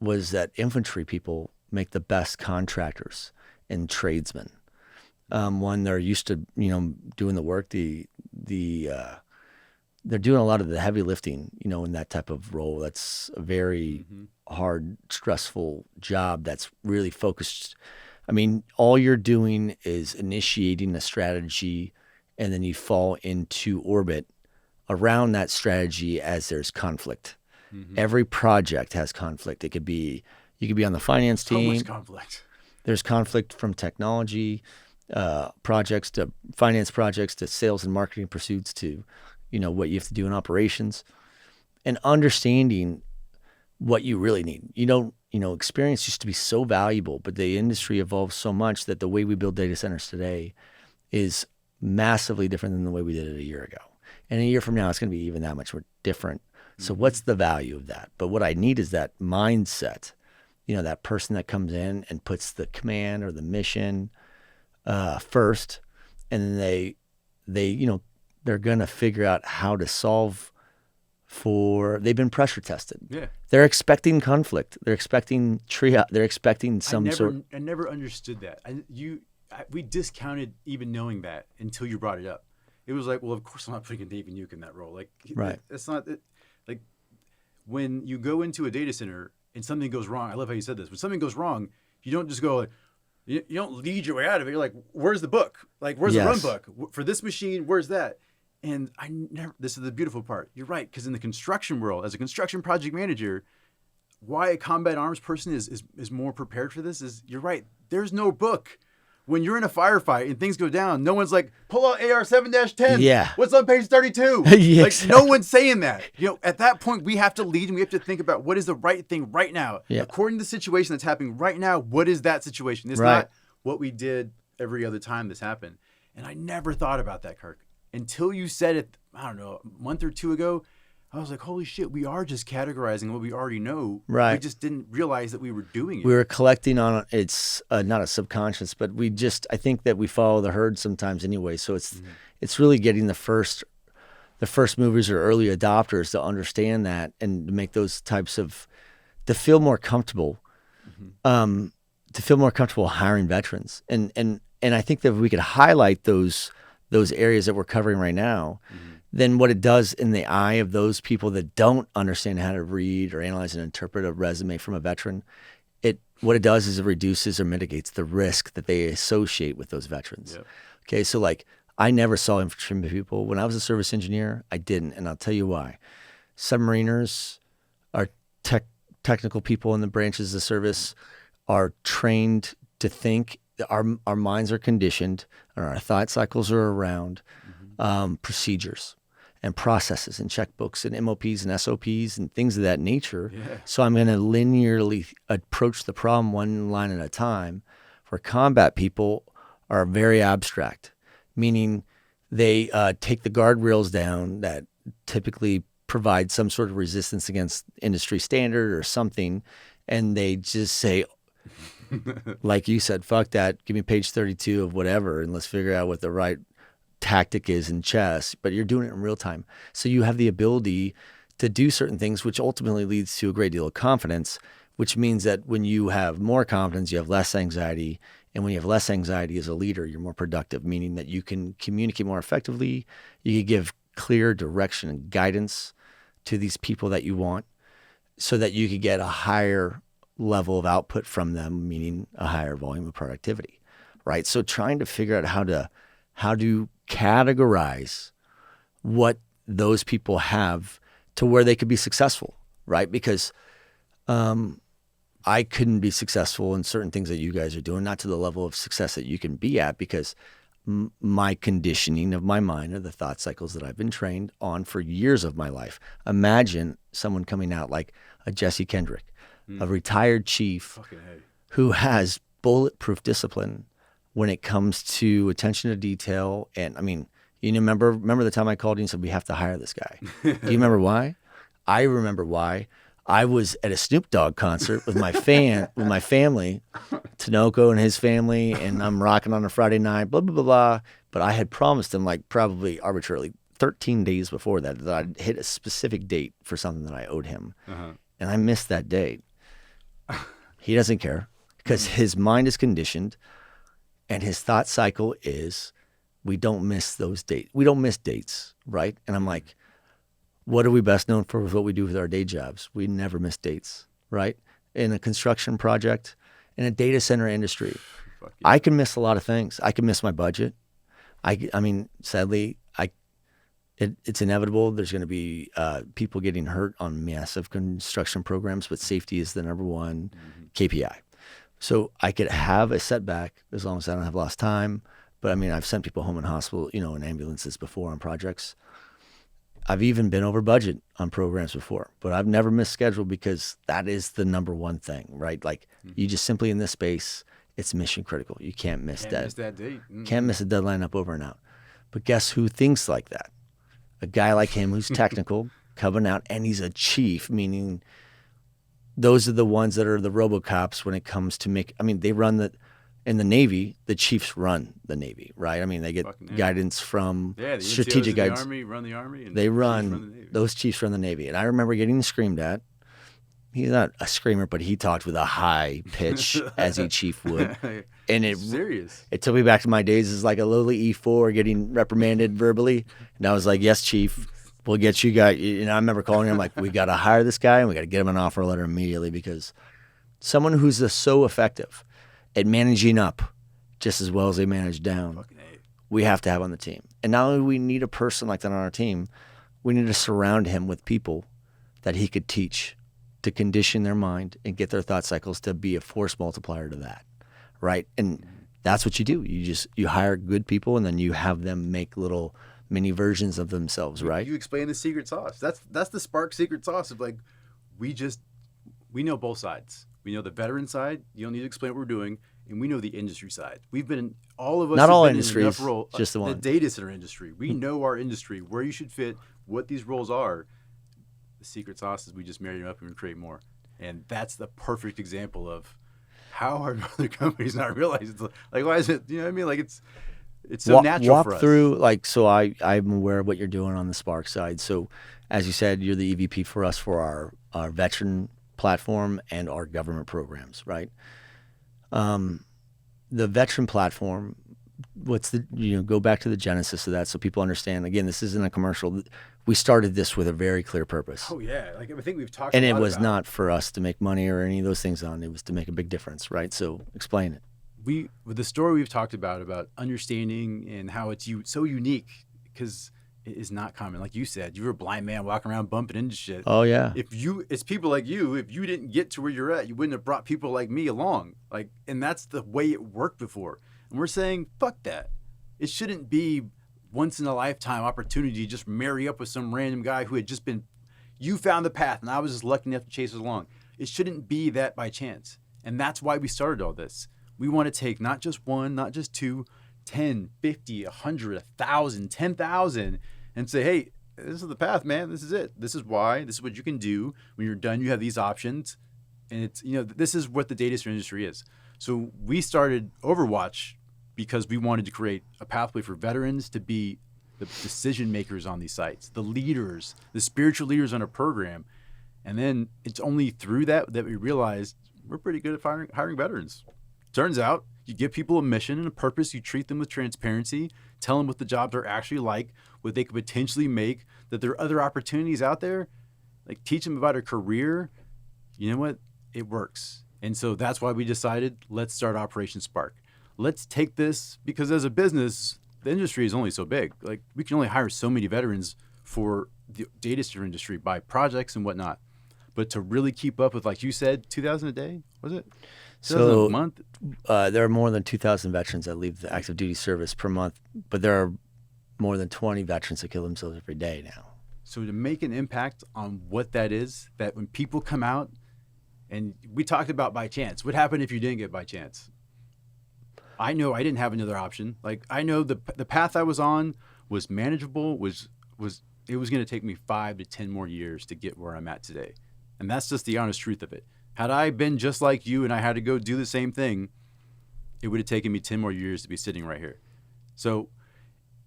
was that infantry people make the best contractors and tradesmen. One, they're used to, doing the work. They're doing a lot of the heavy lifting, in that type of role. That's a very hard, stressful job that's really focused. I mean, all you're doing is initiating a strategy, and then you fall into orbit around that strategy as there's conflict. Every project has conflict. You could be on the finance team. So much conflict. There's conflict from technology projects to finance projects to sales and marketing pursuits to, what you have to do in operations, and understanding what you really need. Experience used to be so valuable, but the industry evolved so much that the way we build data centers today is massively different than the way we did it a year ago. And a year from now, it's going to be even that much more different. So what's the value of that? But what I need is that mindset, that person that comes in and puts the command or the mission first, and then they're going to figure out how to solve they've been pressure tested. Yeah. They're expecting conflict. They're expecting triage. They're expecting I never understood that. We discounted even knowing that until you brought it up. It was like, well, of course I'm not putting a Navy nuke in that role. Like, right. That's not like when you go into a data center and something goes wrong. I love how you said this. When something goes wrong, you don't just go like, you don't lead your way out of it. You're like, where's the book? Like, where's the run book for this machine? Where's that? And this is the beautiful part. You're right. Because in the construction world, as a construction project manager, why a combat arms person is more prepared for this is, you're right. There's no book. When you're in a firefight and things go down, no one's like, pull out AR 7-10. Yeah. What's on page 32? Yeah, exactly. No one's saying that. At that point, we have to lead and we have to think about what is the right thing right now. Yeah. According to the situation that's happening right now, what is that situation? It's not what we did every other time this happened. And I never thought about that, Kirk. Until you said it, I don't know, a month or two ago, I was like, holy shit, we are just categorizing what we already know. Right. We just didn't realize that we were doing it. We were collecting on it's not a subconscious, but I think that we follow the herd sometimes anyway. So it's really getting the first movers or early adopters to understand that and to make those types of, to feel more comfortable, hiring veterans. And I think that if we could highlight those areas that we're covering right now, then what it does in the eye of those people that don't understand how to read or analyze and interpret a resume from a veteran, what it does is it reduces or mitigates the risk that they associate with those veterans. Yep. Okay, so like I never saw infantry people. When I was a service engineer, I didn't, and I'll tell you why. Submariners are technical people in the branches of service are trained to think. Our minds are conditioned, and our thought cycles are around procedures and processes and checkbooks and MOPs and SOPs and things of that nature. Yeah. So I'm going to linearly approach the problem one line at a time. For combat people are very abstract, meaning they take the guardrails down that typically provide some sort of resistance against industry standard or something, and they just say, like you said, fuck that, give me page 32 of whatever, and let's figure out what the right tactic is in chess. But you're doing it in real time. So you have the ability to do certain things, which ultimately leads to a great deal of confidence, which means that when you have more confidence, you have less anxiety. And when you have less anxiety as a leader, you're more productive, meaning that you can communicate more effectively. You can give clear direction and guidance to these people that you want so that you could get a higher level of output from them, meaning a higher volume of productivity, right? So trying to figure out how to categorize what those people have to where they could be successful, right? Because I couldn't be successful in certain things that you guys are doing, not to the level of success that you can be at, because my conditioning of my mind are the thought cycles that I've been trained on for years of my life. Imagine someone coming out like a Jesse Kendrick, a retired chief who has bulletproof discipline when it comes to attention to detail. And I mean, you remember the time I called you and said, we have to hire this guy. Do you remember why? I remember why. I was at a Snoop Dogg concert with my family, Tinoco and his family, and I'm rocking on a Friday night, blah, blah, blah, blah. But I had promised him, like probably arbitrarily 13 days before that I'd hit a specific date for something that I owed him. And I missed that date. He doesn't care because his mind is conditioned and his thought cycle is, we don't miss those dates. We don't miss dates, right? And I'm like, what are we best known for with what we do with our day jobs? We never miss dates, right? In a construction project, in a data center industry, I can miss a lot of things. I can miss my budget. I mean, sadly, it's inevitable. There's going to be people getting hurt on massive construction programs, but safety is the number one KPI. So I could have a setback as long as I don't have lost time. But I mean, I've sent people home in hospital, in ambulances before on projects. I've even been over budget on programs before, but I've never missed schedule because that is the number one thing, right? Like you just simply in this space, it's mission critical. You can't miss that date. Can't miss a deadline up, over and out. But guess who thinks like that? A guy like him who's technical, coming out, and he's a chief, meaning those are the ones that are the RoboCops when it comes to they run in the Navy, the chiefs run the Navy, right? I mean, they get guidance from strategic guidance. The Army run the Army. And they run those chiefs run the Navy. And I remember getting screamed at. He's not a screamer, but he talked with a high pitch as a chief would. And it took me back to my days as like a lowly E4 getting reprimanded verbally. And I was like, yes, chief, we'll get you guys. I remember calling him like, we got to hire this guy and we got to get him an offer letter immediately, because someone who's so effective at managing up just as well as they manage down, we have to have on the team. And not only do we need a person like that on our team, we need to surround him with people that he could teach to condition their mind and get their thought cycles to be a force multiplier to that, right? And that's what you do. You hire good people and then you have them make little mini versions of themselves, right? You explain the secret sauce. That's the Spark secret sauce of like, we know both sides. We know the veteran side. You don't need to explain what we're doing. And we know the industry side. We've been all of us. Not all been industries, in enough role, just the one. The data center industry. We know our industry, where you should fit, what these roles are. The secret sauce is we just marry them up and we create more. And that's the perfect example of how are other companies not realize it's like, why is it? You know what I mean? Like it's so natural for us. Walk through so I'm aware of what you're doing on the Spark side. So as you said, you're the EVP for us for our veteran platform and our government programs, right? The veteran platform, go back to the genesis of that so people understand. Again, this isn't a commercial. We started this with a very clear purpose. Oh yeah, like I think we've talked. And it was not for us to make money or any of those things on. It was to make a big difference, right? So explain it. With the story we've talked about understanding and how it's so unique because it is not common. Like you said, you were a blind man walking around bumping into shit. Oh yeah. It's people like you. If you didn't get to where you're at, you wouldn't have brought people like me along. Like, and that's the way it worked before. And we're saying, fuck that. It shouldn't be once in a lifetime opportunity to just marry up with some random guy who had just been. You found the path, and I was just lucky enough to chase it along. It shouldn't be that by chance. And that's why we started all this. We want to take not just one, not just two, 10, 50, 100, 1,000, 10,000, and say, hey, this is the path, man. This is it. This is why. This is what you can do. When you're done, you have these options. And it's, this is what the data center industry is. So we started Overwatch because we wanted to create a pathway for veterans to be the decision makers on these sites, the leaders, the spiritual leaders on a program. And then it's only through that we realized we're pretty good at hiring veterans. Turns out you give people a mission and a purpose. You treat them with transparency, tell them what the jobs are actually like, what they could potentially make, that there are other opportunities out there. like teach them about a career. You know what? It works. And so that's why we decided, let's start Operation Spark. Let's take this, because as a business, the industry is only so big. Like, we can only hire so many veterans for the data center industry by projects and whatnot. But to really keep up with, like you said, 2,000 a day, was it? 2,000 So a month? There are more than 2,000 veterans that leave the active duty service per month, but there are more than 20 veterans that kill themselves every day now. So to make an impact on what that is, that when people come out, and we talked about by chance. What happened if you didn't get by chance? I know I didn't have another option. Like, I know the path I was on was manageable. It was going to take me 5 to 10 more years to get where I'm at today, and that's just the honest truth of it. Had I been just like you and I had to go do the same thing, it would have taken me 10 more years to be sitting right here. So,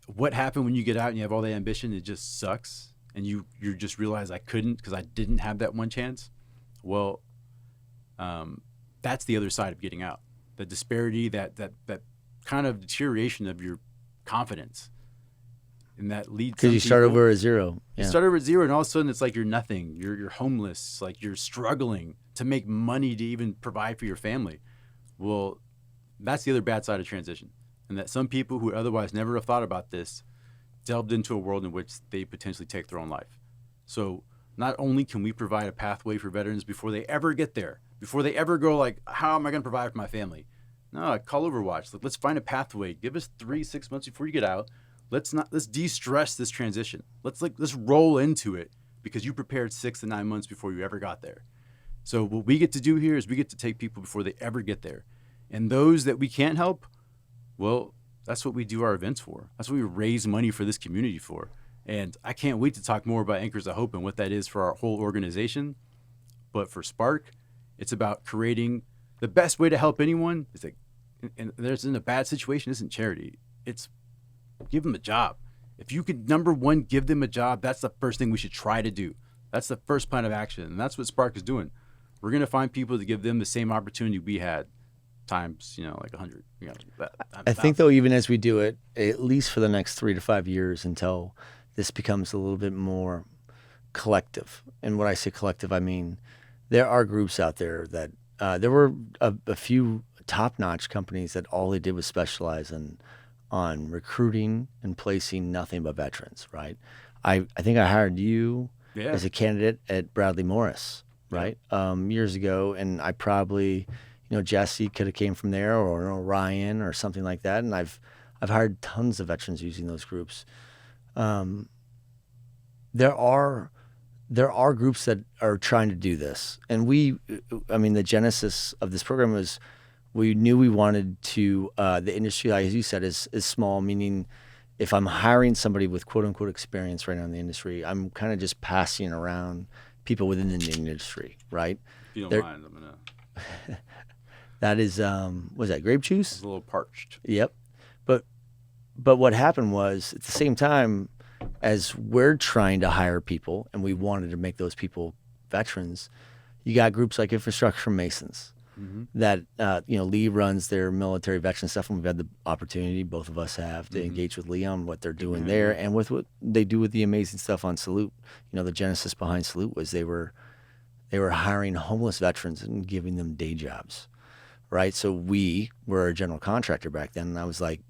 what happened when you get out and you have all that ambition? It just sucks, and you just realize I couldn't because I didn't have that one chance. Well, that's the other side of getting out. The disparity, that kind of deterioration of your confidence, and that leads because you start over at zero. You start over at zero, and all of a sudden it's like you're nothing. You're homeless. Like, you're struggling to make money to even provide for your family. Well, that's the other bad side of transition, and that some people who otherwise never have thought about this delved into a world in which they potentially take their own life. So not only can we provide a pathway for veterans before they ever get there, before they ever go like, how am I going to provide for my family? No, call Overwatch. Let's find a pathway. Give us 3-6 months before you get out. Let's de-stress this transition. Let's roll into it, because you prepared 6 to 9 months before you ever got there. So what we get to do here is we get to take people before they ever get there. And those that we can't help, well, that's what we do our events for. That's what we raise money for this community for. And I can't wait to talk more about Anchors of Hope and what that is for our whole organization. But for Spark, it's about creating the best way to help anyone. Is and there's in a bad situation isn't charity. It's give them a job. If you could, number one, give them a job, that's the first thing we should try to do. That's the first plan of action. And that's what Spark is doing. We're going to find people to give them the same opportunity we had, times, like 100. I think, though, even as we do it, at least for the next 3 to 5 years, until this becomes a little bit more collective. And when I say collective, I mean there are groups out there that there were a few top-notch companies that all they did was specialize on recruiting and placing nothing but veterans, right? I think I hired you as a candidate at Bradley Morris, right? Years ago, and I probably, Jesse could have came from there, or Ryan or something like that. And I've hired tons of veterans using those groups. There are groups that are trying to do this, and the genesis of this program was we knew we wanted to. The industry, as you said, is small, meaning if I'm hiring somebody with quote unquote experience right now in the industry, I'm kind of just passing around people within the industry, right? If you don't mind, I'm gonna. That is, was that grape juice? It's a little parched. Yep, but what happened was at the same time as we're trying to hire people, and we wanted to make those people veterans, you got groups like Infrastructure Masons. Mm-hmm. That Lee runs their military veteran stuff, and we've had the opportunity, both of us have, to engage with Lee on what they're doing there, and with what they do with the amazing stuff on Salute. The genesis behind Salute was they were hiring homeless veterans and giving them day jobs, right? So we were a general contractor back then, and I was like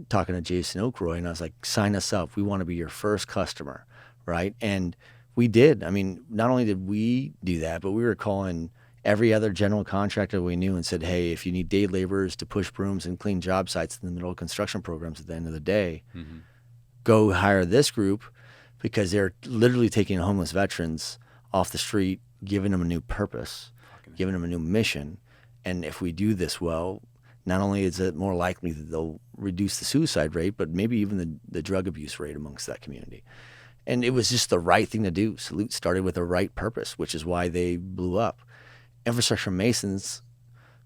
talking to Jason Oakroy, and I was like, sign us up. We want to be your first customer, right? And we did. I mean, not only did we do that, but we were calling every other general contractor we knew and said, hey, if you need day laborers to push brooms and clean job sites in the middle of construction programs at the end of the day, go hire this group, because they're literally taking homeless veterans off the street, giving them a new purpose, giving them a new mission. And if we do this well, not only is it more likely that they'll reduce the suicide rate, but maybe even the drug abuse rate amongst that community. And it was just the right thing to do. Salute started with the right purpose, which is why they blew up. Infrastructure Masons,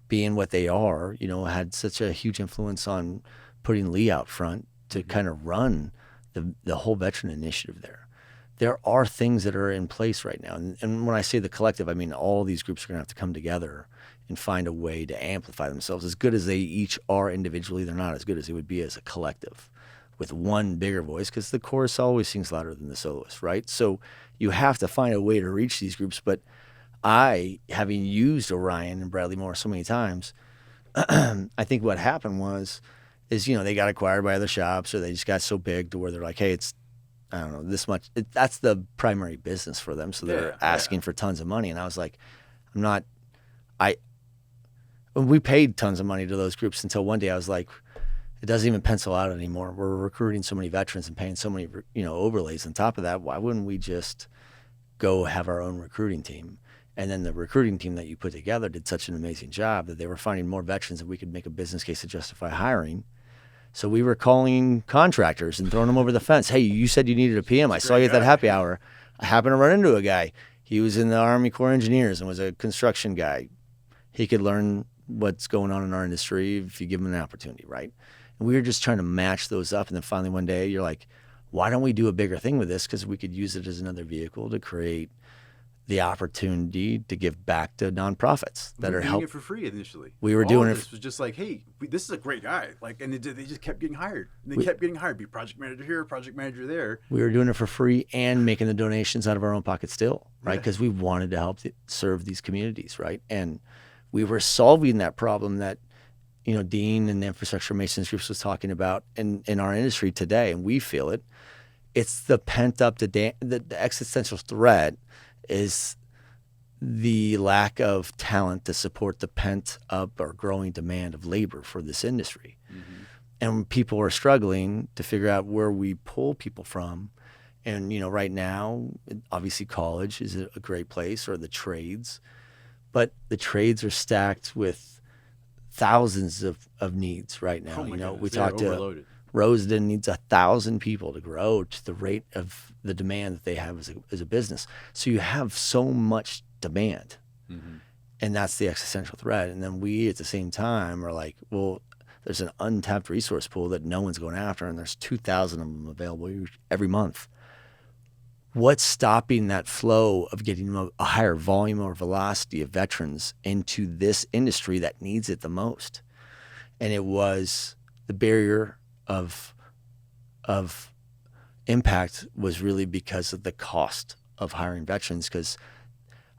being what they are, had such a huge influence on putting Lee out front to kind of run the whole veteran initiative there. There are things that are in place right now. And when I say the collective, I mean all these groups are going to have to come together and find a way to amplify themselves. As good as they each are individually, they're not as good as they would be as a collective. with one bigger voice, because the chorus always sings louder than the soloist, right? So you have to find a way to reach these groups. But I, having used Orion and Bradley Moore so many times, I think what happened is they got acquired by other shops, or they just got so big to where they're like, hey, it's, I don't know, this much. That's the primary business for them. So they're asking for tons of money. And I was like, we paid tons of money to those groups until one day I was like, it doesn't even pencil out anymore. We're recruiting so many veterans and paying so many, overlays on top of that. Why wouldn't we just go have our own recruiting team? And then the recruiting team that you put together did such an amazing job that they were finding more veterans that we could make a business case to justify hiring. So we were calling contractors and throwing them over the fence. Hey, you said you needed a PM. I saw you at that happy hour. I happened to run into a guy. He was in the Army Corps of Engineers and was a construction guy. He could learn what's going on in our industry if you give him an opportunity, right? And we were just trying to match those up. And then finally one day you're like, why don't we do a bigger thing with this? Because we could use it as another vehicle to create the opportunity to give back to nonprofits that are helping it for free initially. We were doing it. This was just like, hey, this is a great guy. Like, and they just kept getting hired. And they kept getting hired. Be project manager here, project manager there. We were doing it for free and making the donations out of our own pocket still, right? Because we wanted to help serve these communities, right? And we were solving that problem that, Dean and the Infrastructure Masons groups was talking about in our industry today, and we feel it. It's the pent up, the existential threat is the lack of talent to support the pent up or growing demand of labor for this industry. Mm-hmm. And people are struggling to figure out where we pull people from. And, right now, obviously college is a great place, or the trades, but the trades are stacked with thousands of needs right now. We talked to Rosedon needs 1,000 people to grow to the rate of the demand that they have as a business. So you have so much demand, and that's the existential threat. And then we, at the same time, are like, well, there's an untapped resource pool that no one's going after, and there's 2,000 of them available every month. What's stopping that flow of getting a higher volume or velocity of veterans into this industry that needs it the most? And it was the barrier of impact was really because of the cost of hiring veterans, because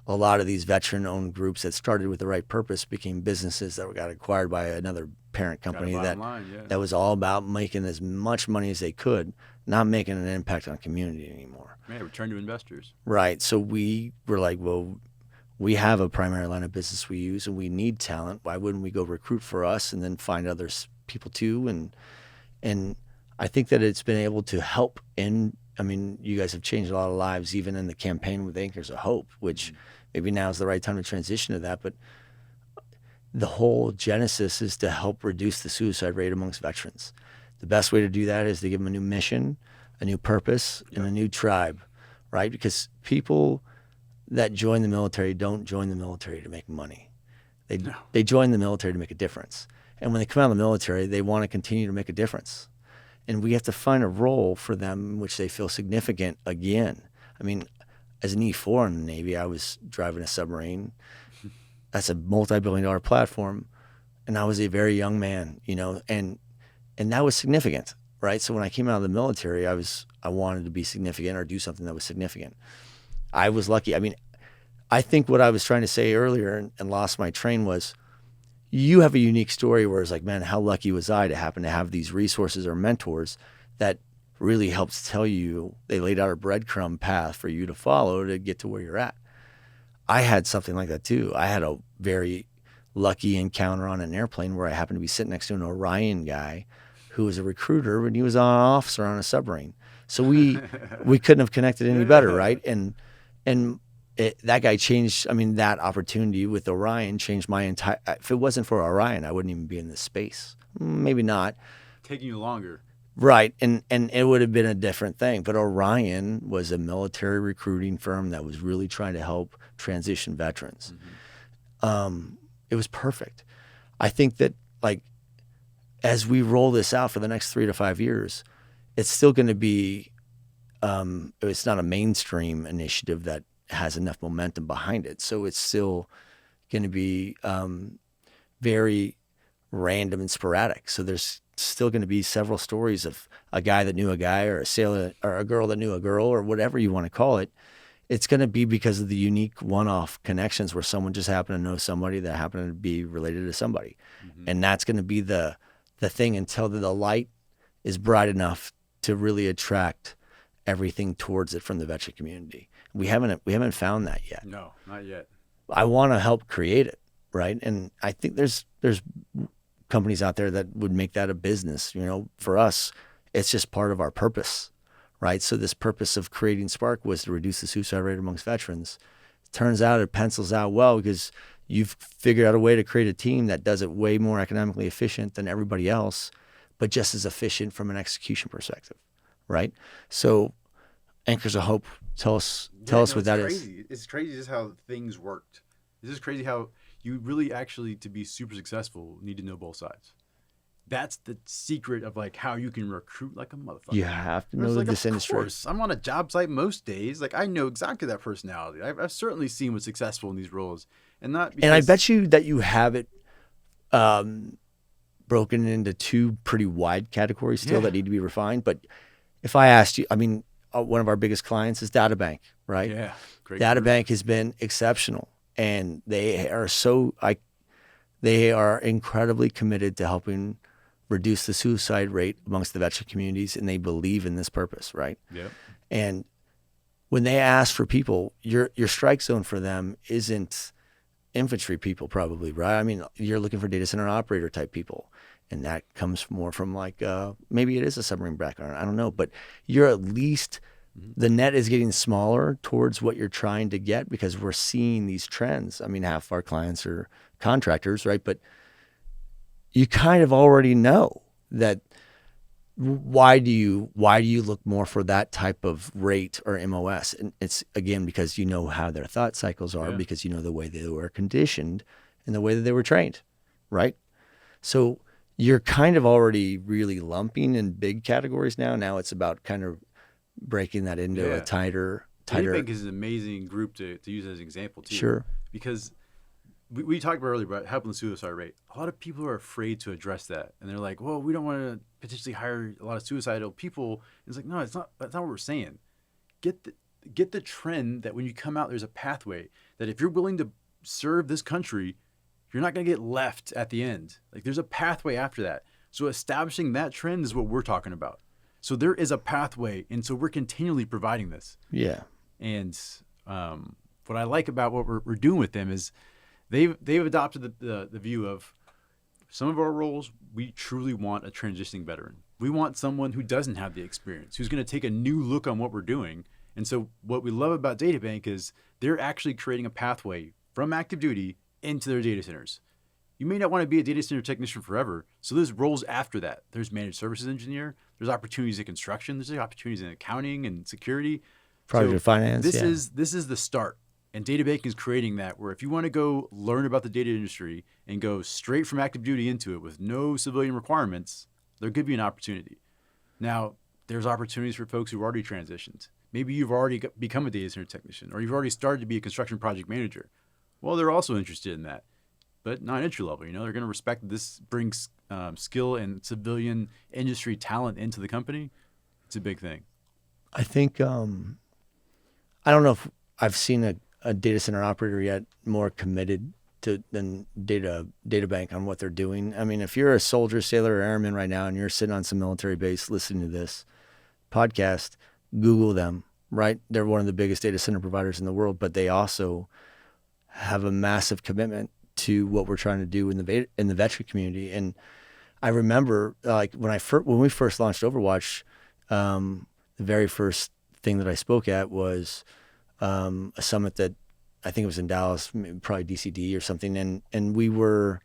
a lot of these veteran-owned groups that started with the right purpose became businesses that got acquired by another parent company that was all about making as much money as they could, not making an impact on community anymore. Yeah, return to investors. Right. So we were like, well, we have a primary line of business we use, and we need talent. Why wouldn't we go recruit for us and then find other people too? And I think that it's been able to help you guys have changed a lot of lives, even in the campaign with Anchors of Hope, which maybe now is the right time to transition to that. But the whole genesis is to help reduce the suicide rate amongst veterans. The best way to do that is to give them a new mission, a new purpose, and a new tribe, right? Because people that join the military don't join the military to make money. They join the military to make a difference. And when they come out of the military, they want to continue to make a difference. And we have to find a role for them in which they feel significant again. I mean, as an E4 in the Navy, I was driving a submarine. That's a multi-billion-dollar platform. And I was a very young man, and that was significant, right? So when I came out of the military, I wanted to be significant or do something that was significant. I was lucky. I mean, I think what I was trying to say earlier and lost my train was, you have a unique story where it's like, man, how lucky was I to happen to have these resources or mentors that really helps tell you, they laid out a breadcrumb path for you to follow to get to where you're at. I had something like that too. I had a very lucky encounter on an airplane where I happened to be sitting next to an Orion guy who was a recruiter, and he was an officer on a submarine. So we couldn't have connected any better, right? And that guy changed. I mean, that opportunity with Orion changed my entire. If it wasn't for Orion, I wouldn't even be in this space. Maybe not. Taking you longer. Right, and it would have been a different thing. But Orion was a military recruiting firm that was really trying to help transition veterans. It was perfect. I think that, like, as we roll this out for the next 3 to 5 years, it's still going to be. It's not a mainstream initiative that has enough momentum behind it, so it's still going to be very random and sporadic. So there's still going to be several stories of a guy that knew a guy, or a sailor or a girl that knew a girl, or whatever you want to call it. It's going to be because of the unique one-off connections where someone just happened to know somebody that happened to be related to somebody. And that's going to be the thing until the light is bright enough to really attract everything towards it from the veteran community. We haven't found that yet. No, not yet. I want to help create it, right? And I think there's companies out there that would make that a business. You know, for us, it's just part of our purpose, right? So this purpose of creating Spark was to reduce the suicide rate amongst veterans. Turns out it pencils out well because you've figured out a way to create a team that does it way more economically efficient than everybody else, but just as efficient from an execution perspective, right? So Anchors of Hope, tell us what that is. It's crazy just how things worked. It's just crazy how you really actually, to be super successful, need to know both sides. That's the secret of like how you can recruit like a motherfucker. You have to know this industry. Of course, I'm on a job site most days. Like I know exactly that personality. I've certainly seen what's successful in these roles, and not. Because... And I bet you that you have it broken into two pretty wide categories still that need to be refined. But if I asked you, I mean, one of our biggest clients is DataBank, right? Yeah, great. DataBank has been exceptional, and they are incredibly committed to helping reduce the suicide rate amongst the veteran communities, and they believe in this purpose, right? Yeah. And when they ask for people, your strike zone for them isn't infantry people, probably, right? I mean, you're looking for data center operator type people, and that comes more from like maybe it is a submarine background, I don't know, but you're at least the net is getting smaller towards what you're trying to get because we're seeing these trends. I mean, half of our clients are contractors, right? But you kind of already know that. Why do you look more for that type of rate or MOS? And it's again because you know how their thought cycles are, because you know the way they were conditioned and the way that they were trained, right? So you're kind of already really lumping in big categories now. Now it's about kind of breaking that into a tighter. DataBank is an amazing group to use as an example too. Sure. Because we talked about earlier about helping the suicide rate. A lot of people are afraid to address that, and they're like, "Well, we don't want to potentially hire a lot of suicidal people." And it's like, no, it's not. That's not what we're saying. Get the trend that when you come out, there's a pathway. That if you're willing to serve this country, you're not going to get left at the end. Like there's a pathway after that. So establishing that trend is what we're talking about. So there is a pathway, and so we're continually providing this. Yeah. And what I like about what we're doing with them is. They've adopted the view of some of our roles, we truly want a transitioning veteran. We want someone who doesn't have the experience, who's going to take a new look on what we're doing. And so what we love about DataBank is they're actually creating a pathway from active duty into their data centers. You may not want to be a data center technician forever. So there's roles after that. There's managed services engineer. There's opportunities in construction. There's opportunities in accounting and security. Project finance. This is the start. And DataBank is creating that where if you want to go learn about the data industry and go straight from active duty into it with no civilian requirements, there could be an opportunity. Now, there's opportunities for folks who've already transitioned. Maybe you've already become a data center technician or you've already started to be a construction project manager. Well, they're also interested in that, but not entry level. You know, they're going to respect that this brings skill and civilian industry talent into the company. It's a big thing. I think, I don't know if I've seen a data center operator yet more committed than DataBank on what they're doing. I mean, if you're a soldier, sailor, or airman right now and you're sitting on some military base listening to this podcast, Google them, right? They're one of the biggest data center providers in the world, but they also have a massive commitment to what we're trying to do in the veteran community. And I remember like when we first launched Overwatch, the very first thing that I spoke at was a summit that I think it was in Dallas, probably DCD or something. And we were,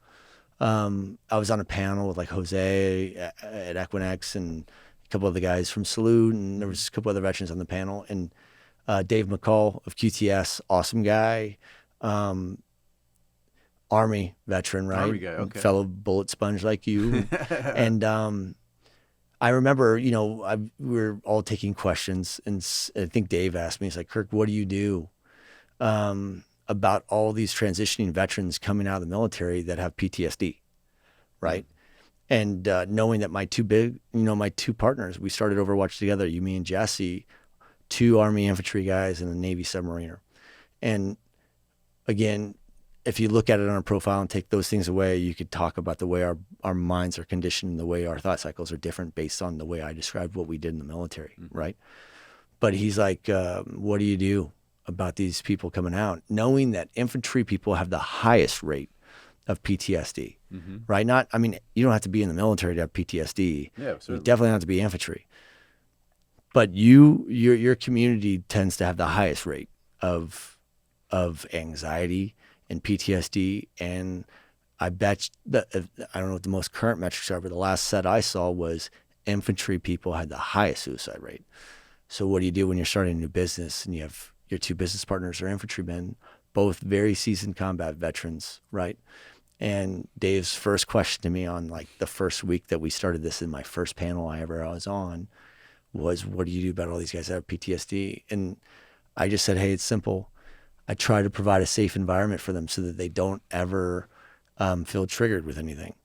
I was on a panel with like Jose at Equinix and a couple other guys from Salute, and there was a couple other veterans on the panel. And Dave McCall of QTS, awesome guy, Army veteran, right? Army guy, okay. Fellow bullet sponge like you. And I remember, we were all taking questions, and I think Dave asked me, he's like, Kirk, what do you do about all these transitioning veterans coming out of the military that have PTSD, right? And knowing that my two partners, we started Overwatch together, you, me, and Jesse, 2 Army infantry guys and a Navy submariner. And again, if you look at it on a profile and take those things away, you could talk about the way our minds are conditioned and the way our thought cycles are different based on the way I described what we did in the military, right? But he's like, what do you do about these people coming out? Knowing that infantry people have the highest rate of PTSD, right? You don't have to be in the military to have PTSD. Yeah, certainly. You definitely have to be infantry. But your community tends to have the highest rate of anxiety and PTSD. And I bet that, I don't know what the most current metrics are, but the last set I saw was infantry people had the highest suicide rate. So what do you do when you're starting a new business and you have your 2 business partners are infantrymen, both very seasoned combat veterans, right? And Dave's first question to me on like the first week that we started this, in my first panel I was on, was, what do you do about all these guys that have PTSD? And I just said, hey, it's simple. I try to provide a safe environment for them so that they don't ever feel triggered with anything.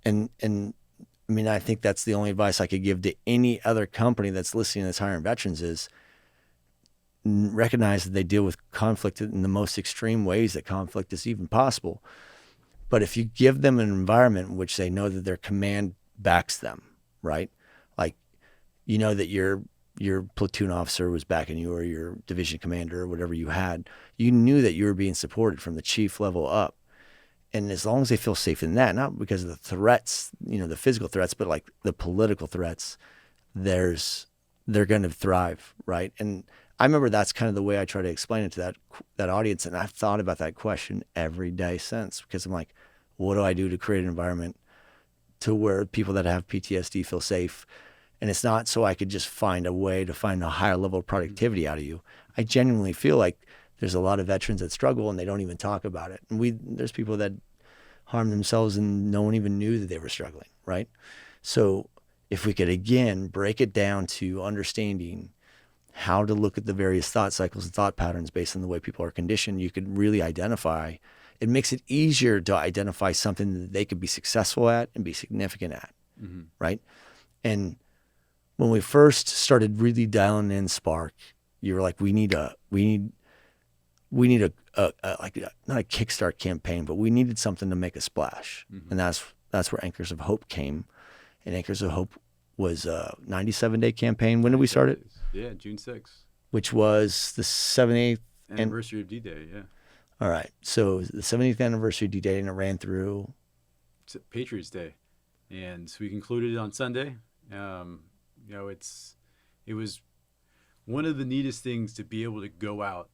And I mean, I think that's the only advice I could give to any other company that's listening that's hiring veterans is recognize that they deal with conflict in the most extreme ways that conflict is even possible. But if you give them an environment in which they know that their command backs them, right? Like, you know that your platoon officer was backing you, or your division commander, or whatever you had, you knew that you were being supported from the chief level up. And as long as they feel safe in that, not because of the threats, the physical threats, but like the political threats, they're going to thrive, right? And I remember that's kind of the way I try to explain it to that audience. And I've thought about that question every day since, because I'm like, what do I do to create an environment to where people that have PTSD feel safe? And it's not so I could just find a way to find a higher level of productivity out of you. I genuinely feel like there's a lot of veterans that struggle and they don't even talk about it. And there's people that harm themselves and no one even knew that they were struggling, right? So if we could, again, break it down to understanding how to look at the various thought cycles and thought patterns based on the way people are conditioned, you could really identify. It makes it easier to identify something that they could be successful at and be significant at, right? And when we first started really dialing in Spark, you were like, we need a like not a kickstart campaign, but we needed something to make a splash, and that's where Anchors of Hope came. And Anchors of Hope was a 97-day campaign. When did we start it? Yeah, June 6th. Which was the 78th anniversary of D-Day. Yeah. All right, so it was the 70th anniversary of D-Day, and it ran through Patriots Day, and so we concluded it on Sunday. It was one of the neatest things to be able to go out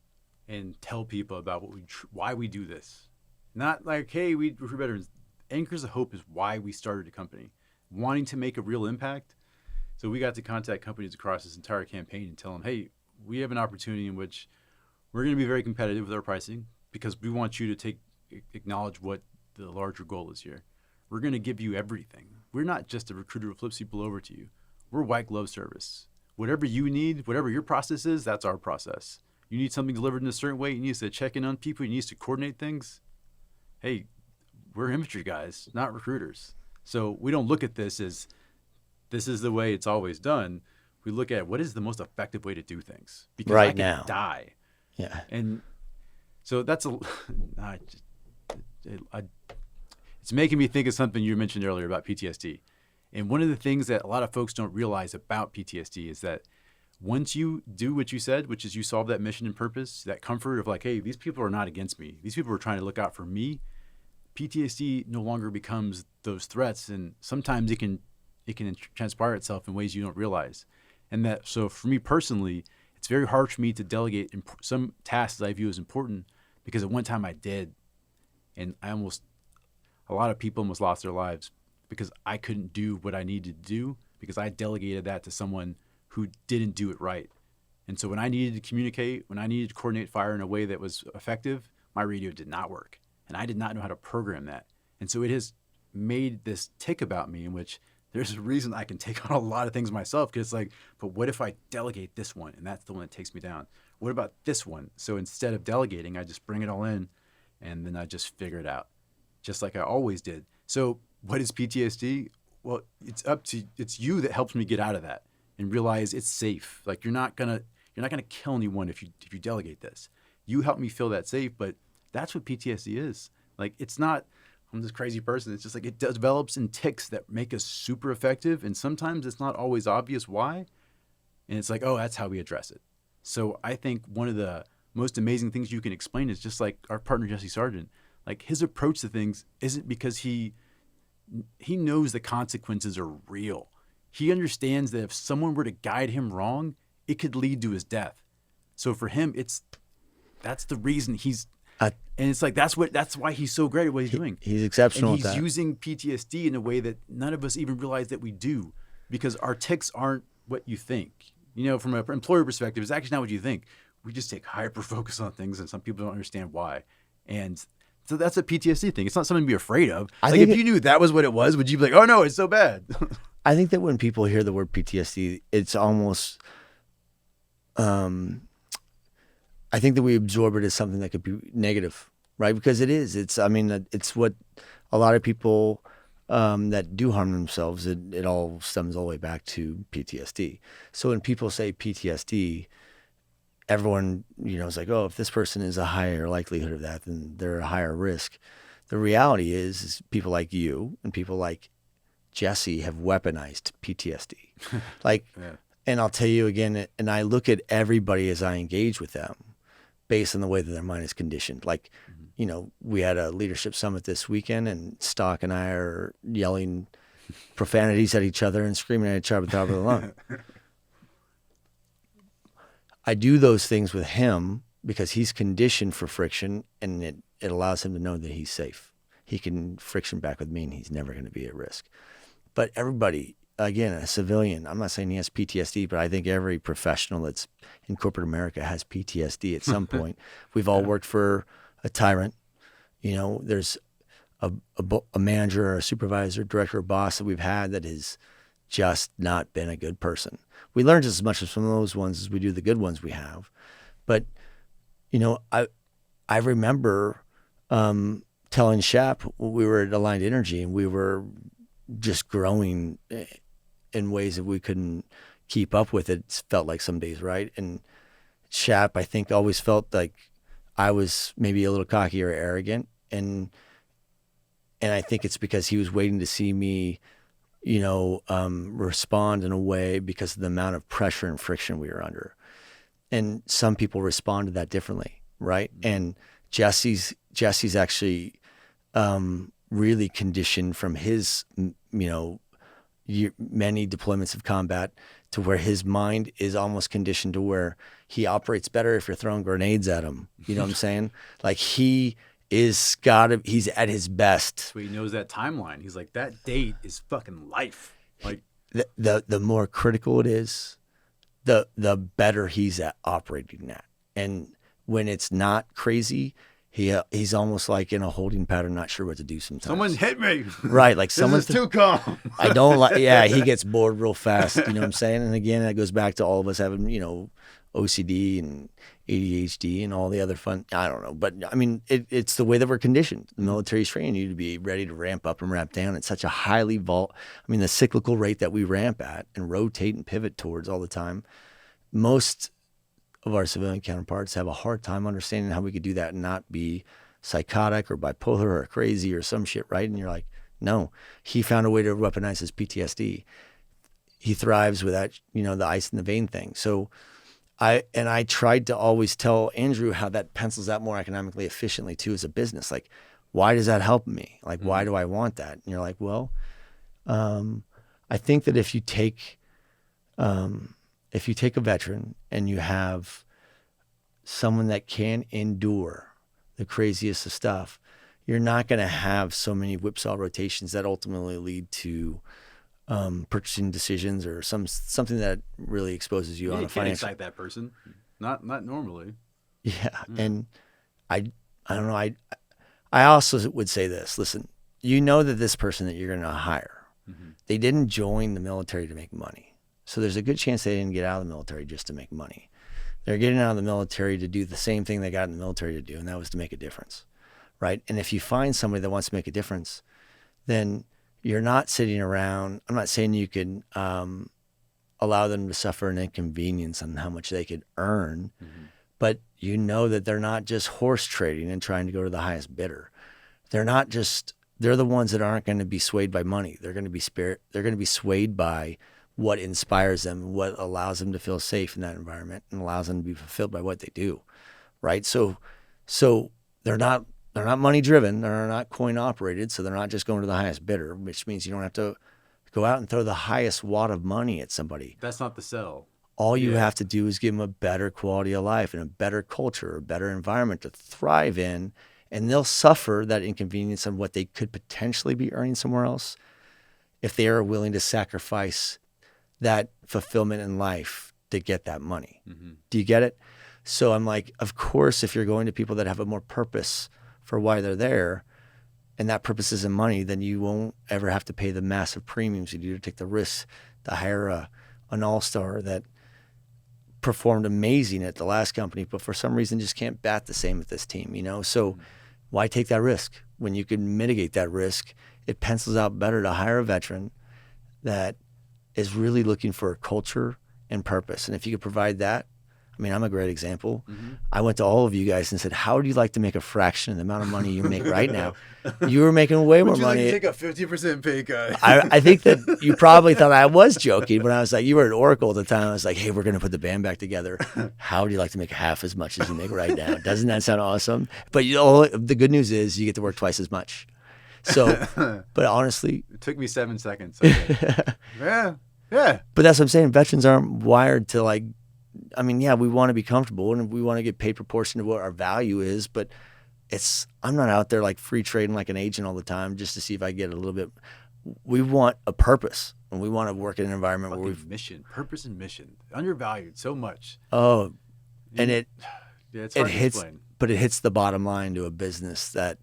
and tell people about why we do this. Not like, hey, we're veterans. Anchors of Hope is why we started a company, wanting to make a real impact. So we got to contact companies across this entire campaign and tell them, hey, we have an opportunity in which we're going to be very competitive with our pricing because we want you to acknowledge what the larger goal is here. We're going to give you everything. We're not just a recruiter who flips people over to you. We're white glove service. Whatever you need, whatever your process is, that's our process. You need something delivered in a certain way. You need to check in on people. You need to coordinate things. Hey, we're infantry guys, not recruiters. So we don't look at this as this is the way it's always done. We look at what is the most effective way to do things. Because right I can now. Die. Yeah. And so that's it's making me think of something you mentioned earlier about PTSD. And one of the things that a lot of folks don't realize about PTSD is that once you do what you said, which is you solve that mission and purpose, that comfort of like, hey, these people are not against me. These people are trying to look out for me. PTSD no longer becomes those threats. And sometimes it can transpire itself in ways you don't realize. And that, so for me personally, it's very hard for me to delegate some tasks that I view as important because at one time I did. And a lot of people almost lost their lives because I couldn't do what I needed to do because I delegated that to someone who didn't do it right. And so when I needed to communicate, when I needed to coordinate fire in a way that was effective, my radio did not work. And I did not know how to program that. And so it has made this tick about me in which there's a reason I can take on a lot of things myself because it's like, but what if I delegate this one and that's the one that takes me down? What about this one? So instead of delegating, I just bring it all in and then I just figure it out just like I always did. So what is PTSD? Well, it's you that helps me get out of that and realize it's safe. Like you're not gonna kill anyone if you delegate this. You help me feel that safe, but that's what PTSD is. Like it's not, I'm this crazy person. It's just like it develops in tics that make us super effective, and sometimes it's not always obvious why. And it's like, oh, that's how we address it. So I think one of the most amazing things you can explain is just like our partner Jesse Sargent. Like his approach to things isn't because he knows the consequences are real. He understands that if someone were to guide him wrong, it could lead to his death. So for him, that's the reason and it's like that's why he's so great at what he's doing. He's exceptional. And he's using PTSD in a way that none of us even realize that we do, because our tics aren't what you think. You know, from an employer perspective, it's actually not what you think. We just take hyper focus on things, and some people don't understand why. And so that's a PTSD thing. It's not something to be afraid of. Like if you knew that was what it was, would you be like, oh no, it's so bad? I think that when people hear the word PTSD, it's almost, I think that we absorb it as something that could be negative, right? Because it is. It's what a lot of people that do harm themselves, it all stems all the way back to PTSD. So when people say PTSD, everyone, is like, oh, if this person is a higher likelihood of that, then they're a higher risk. The reality is people like you and people like Jesse have weaponized PTSD. Yeah. And I'll tell you again, and I look at everybody as I engage with them based on the way that their mind is conditioned. Like, we had a leadership summit this weekend, and Stock and I are yelling profanities at each other and screaming at each other at the top of the lung. I do those things with him because he's conditioned for friction, and it allows him to know that he's safe. He can friction back with me, and he's never going to be at risk. But everybody, again, a civilian, I'm not saying he has PTSD, but I think every professional that's in corporate America has PTSD at some point. We've all worked for a tyrant. There's a manager or a supervisor, director or boss that we've had that has just not been a good person. We learn just as much from those ones as we do the good ones we have. But, I remember telling Shap, we were at Aligned Energy, and we were just growing in ways that we couldn't keep up with. It felt like some days, right? And Shap, I think, always felt like I was maybe a little cocky or arrogant, and I think it's because he was waiting to see me, respond in a way because of the amount of pressure and friction we were under. And some people respond to that differently, right? And Jesse's actually really conditioned from his, many deployments of combat to where his mind is almost conditioned to where he operates better if you're throwing grenades at him. You know what I'm saying? Like he's at his best. So he knows that timeline. He's like, that date is fucking life. Like the more critical it is, the better he's at operating at. And when it's not crazy, he's almost like in a holding pattern, not sure what to do sometimes. Someone hit me. Right, like someone's too calm. I don't like. Yeah, he gets bored real fast. You know what I'm saying? And again, that goes back to all of us having OCD and ADHD and all the other fun. I don't know, but I mean, it's the way that we're conditioned. The military's training you to be ready to ramp up and ramp down. It's such a highly the cyclical rate that we ramp at and rotate and pivot towards all the time. Most of our civilian counterparts have a hard time understanding how we could do that and not be psychotic or bipolar or crazy or some shit, right? And you're like, no, he found a way to weaponize his PTSD. He thrives with that, the ice in the vein thing. So I tried to always tell Andrew how that pencils out more economically efficiently too as a business. Like, why does that help me? Like, why do I want that? And you're like, well, I think that if you take a veteran and you have someone that can endure the craziest of stuff, you're not going to have so many whipsaw rotations that ultimately lead to purchasing decisions or something that really exposes you on a financial. You can't excite that person, not normally. Yeah, and I don't know. I also would say this. Listen, that this person that you're going to hire, they didn't join the military to make money. So there's a good chance they didn't get out of the military just to make money. They're getting out of the military to do the same thing they got in the military to do, and that was to make a difference, right? And if you find somebody that wants to make a difference, then you're not sitting around. I'm not saying you could allow them to suffer an inconvenience on how much they could earn, but you know that they're not just horse trading and trying to go to the highest bidder. They're the ones that aren't going to be swayed by money. They're going to be they're going to be swayed by what inspires them, what allows them to feel safe in that environment and allows them to be fulfilled by what they do. Right. So they're not money driven. They're not coin operated. So they're not just going to the highest bidder, which means you don't have to go out and throw the highest wad of money at somebody. That's not the sell. All you have to do is give them a better quality of life and a better culture, a better environment to thrive in. And they'll suffer that inconvenience of what they could potentially be earning somewhere else if they are willing to sacrifice that fulfillment in life to get that money. Do you get it? So I'm like, of course, if you're going to people that have a more purpose for why they're there, and that purpose isn't money, then you won't ever have to pay the massive premiums you do to take the risk to hire an all-star that performed amazing at the last company, but for some reason just can't bat the same with this team, you know? So why take that risk when you can mitigate that risk? It pencils out better to hire a veteran that is really looking for a culture and purpose. And if you could provide that, I mean, I'm a great example. I went to all of you guys and said, how would you like to make a fraction of the amount of money you make right now? You were making way more money. Would you like to take a 50% pay cut? I think that you probably thought I was joking when I was like, you were at Oracle at the time. I was like, hey, we're going to put the band back together. How would you like to make half as much as you make right now? Doesn't that sound awesome? But you know, the good news is you get to work twice as much. So, but honestly. It took me 7 seconds. Okay. Yeah. But that's what I'm saying. Veterans aren't wired to like, I mean, yeah, we want to be comfortable and we want to get paid proportion to what our value is, but I'm not out there like free trading like an agent all the time just to see if I get a little bit. We want a purpose and we want to work in an environment where we've purpose and mission, undervalued so much. Oh, and it hits, but it hits the bottom line to a business that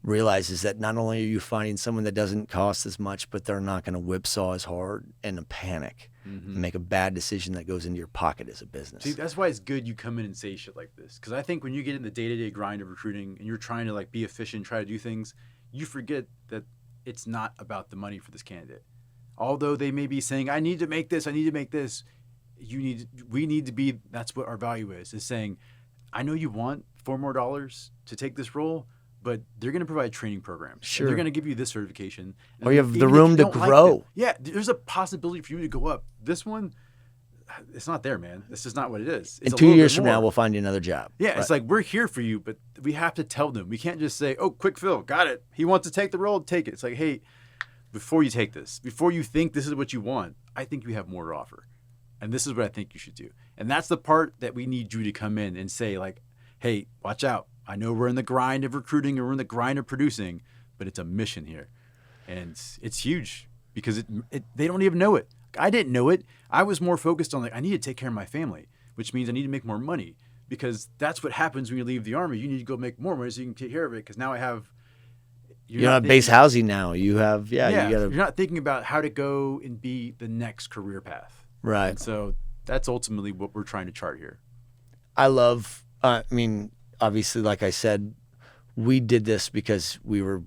realizes that not only are you finding someone that doesn't cost as much, but they're not going to whipsaw as hard and a panic and make a bad decision that goes into your pocket as a business. See, that's why it's good you come in and say shit like this. Because I think when you get in the day-to-day grind of recruiting and you're trying to like be efficient, try to do things, you forget that it's not about the money for this candidate. Although they may be saying, I need to make this, we need to be, that's what our value is saying, I know you want $4 more to take this role, but they're going to provide training programs. Sure. They're going to give you this certification. Or you have the room to grow. There's a possibility for you to go up. This one, it's not there, man. This is not what it is. In 2 years from now, we'll find you another job. Yeah, It's like, we're here for you, but we have to tell them. We can't just say, oh, quick fill, got it. He wants to take the role, take it. It's like, hey, before you take this, before you think this is what you want, I think you have more to offer. And this is what I think you should do. And that's the part that we need you to come in and say, like, hey, watch out. I know we're in the grind of recruiting and we're in the grind of producing, but it's a mission here. And it's huge because they don't even know it. I didn't know it. I was more focused on like, I need to take care of my family, which means I need to make more money because that's what happens when you leave the Army. You need to go make more money so you can take care of it because now I have... You have base housing now. You have, you're not thinking about how to go and be the next career path. Right. And so that's ultimately what we're trying to chart here. Obviously, like I said, we did this because we were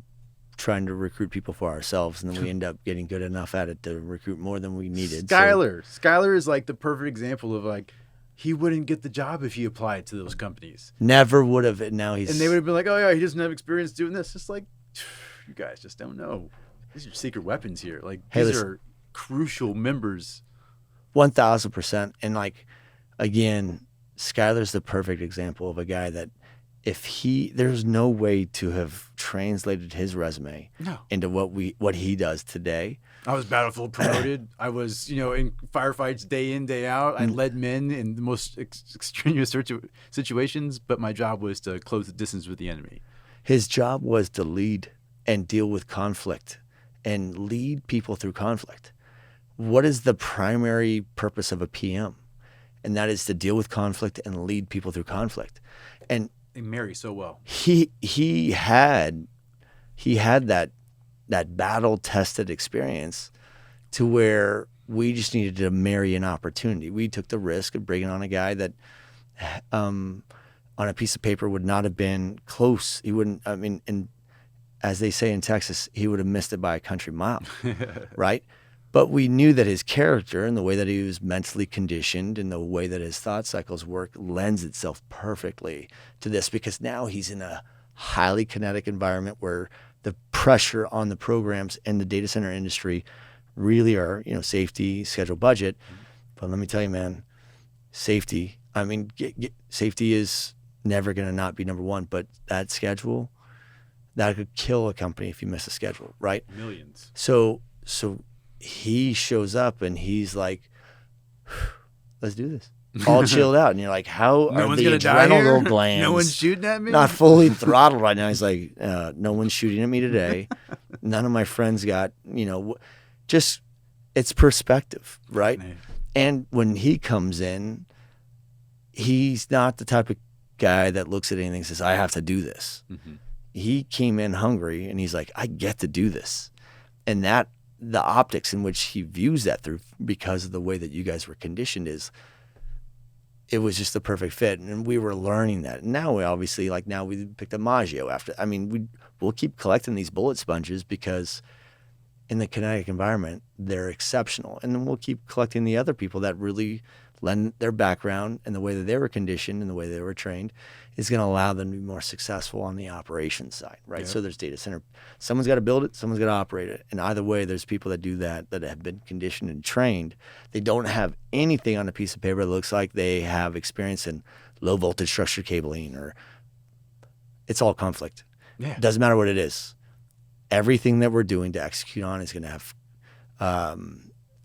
trying to recruit people for ourselves, and then we end up getting good enough at it to recruit more than we needed. Skyler is like the perfect example of like, he wouldn't get the job if he applied to those companies. Never would have. And now and they would have been like, oh yeah, he doesn't have experience doing this. It's like, you guys just don't know. These are secret weapons here. Like these are crucial members. 1,000%. And like, again, Skyler's the perfect example of a guy that there's no way to have translated his resume into what he does today. I was battlefield promoted. I was, in firefights day in, day out. I led men in the most extraneous situations, but my job was to close the distance with the enemy. His job was to lead and deal with conflict and lead people through conflict. What is the primary purpose of a PM? And that is to deal with conflict and lead people through conflict. And they marry so well. He had that battle tested experience to where we just needed to marry an opportunity. We took the risk of bringing on a guy that on a piece of paper would not have been close. He wouldn't, and as they say in Texas, he would have missed it by a country mile, right? But we knew that his character and the way that he was mentally conditioned and the way that his thought cycles work lends itself perfectly to this, because now he's in a highly kinetic environment where the pressure on the programs and the data center industry really are, safety, schedule, budget. But let me tell you, man, safety, safety is never going to not be number one, but that schedule, that could kill a company if you miss a schedule, right? Millions. So he shows up and he's like, let's do this. All chilled out. And you're like, how are the adrenal glands? No one's shooting at me? Not fully throttled right now. He's like, no one's shooting at me today. None of my friends got, just it's perspective, right? Man. And when he comes in, he's not the type of guy that looks at anything and says, I have to do this. Mm-hmm. He came in hungry and he's like, I get to do this. And that the optics in which he views that through, because of the way that you guys were conditioned, it was just the perfect fit. And we were learning that. And now we obviously, now we picked up Maggio after. We'll keep collecting these bullet sponges because in the kinetic environment, they're exceptional. And then we'll keep collecting the other people that really lend their background and the way that they were conditioned and the way they were trained is going to allow them to be more successful on the operations side, right? Yep. So there's data center. Someone's got to build it. Someone's got to operate it. And either way, there's people that do that have been conditioned and trained. They don't have anything on a piece of paper that looks like they have experience in low voltage structured cabling, or it's all conflict. Yeah. It doesn't matter what it is. Everything that we're doing to execute on is going to have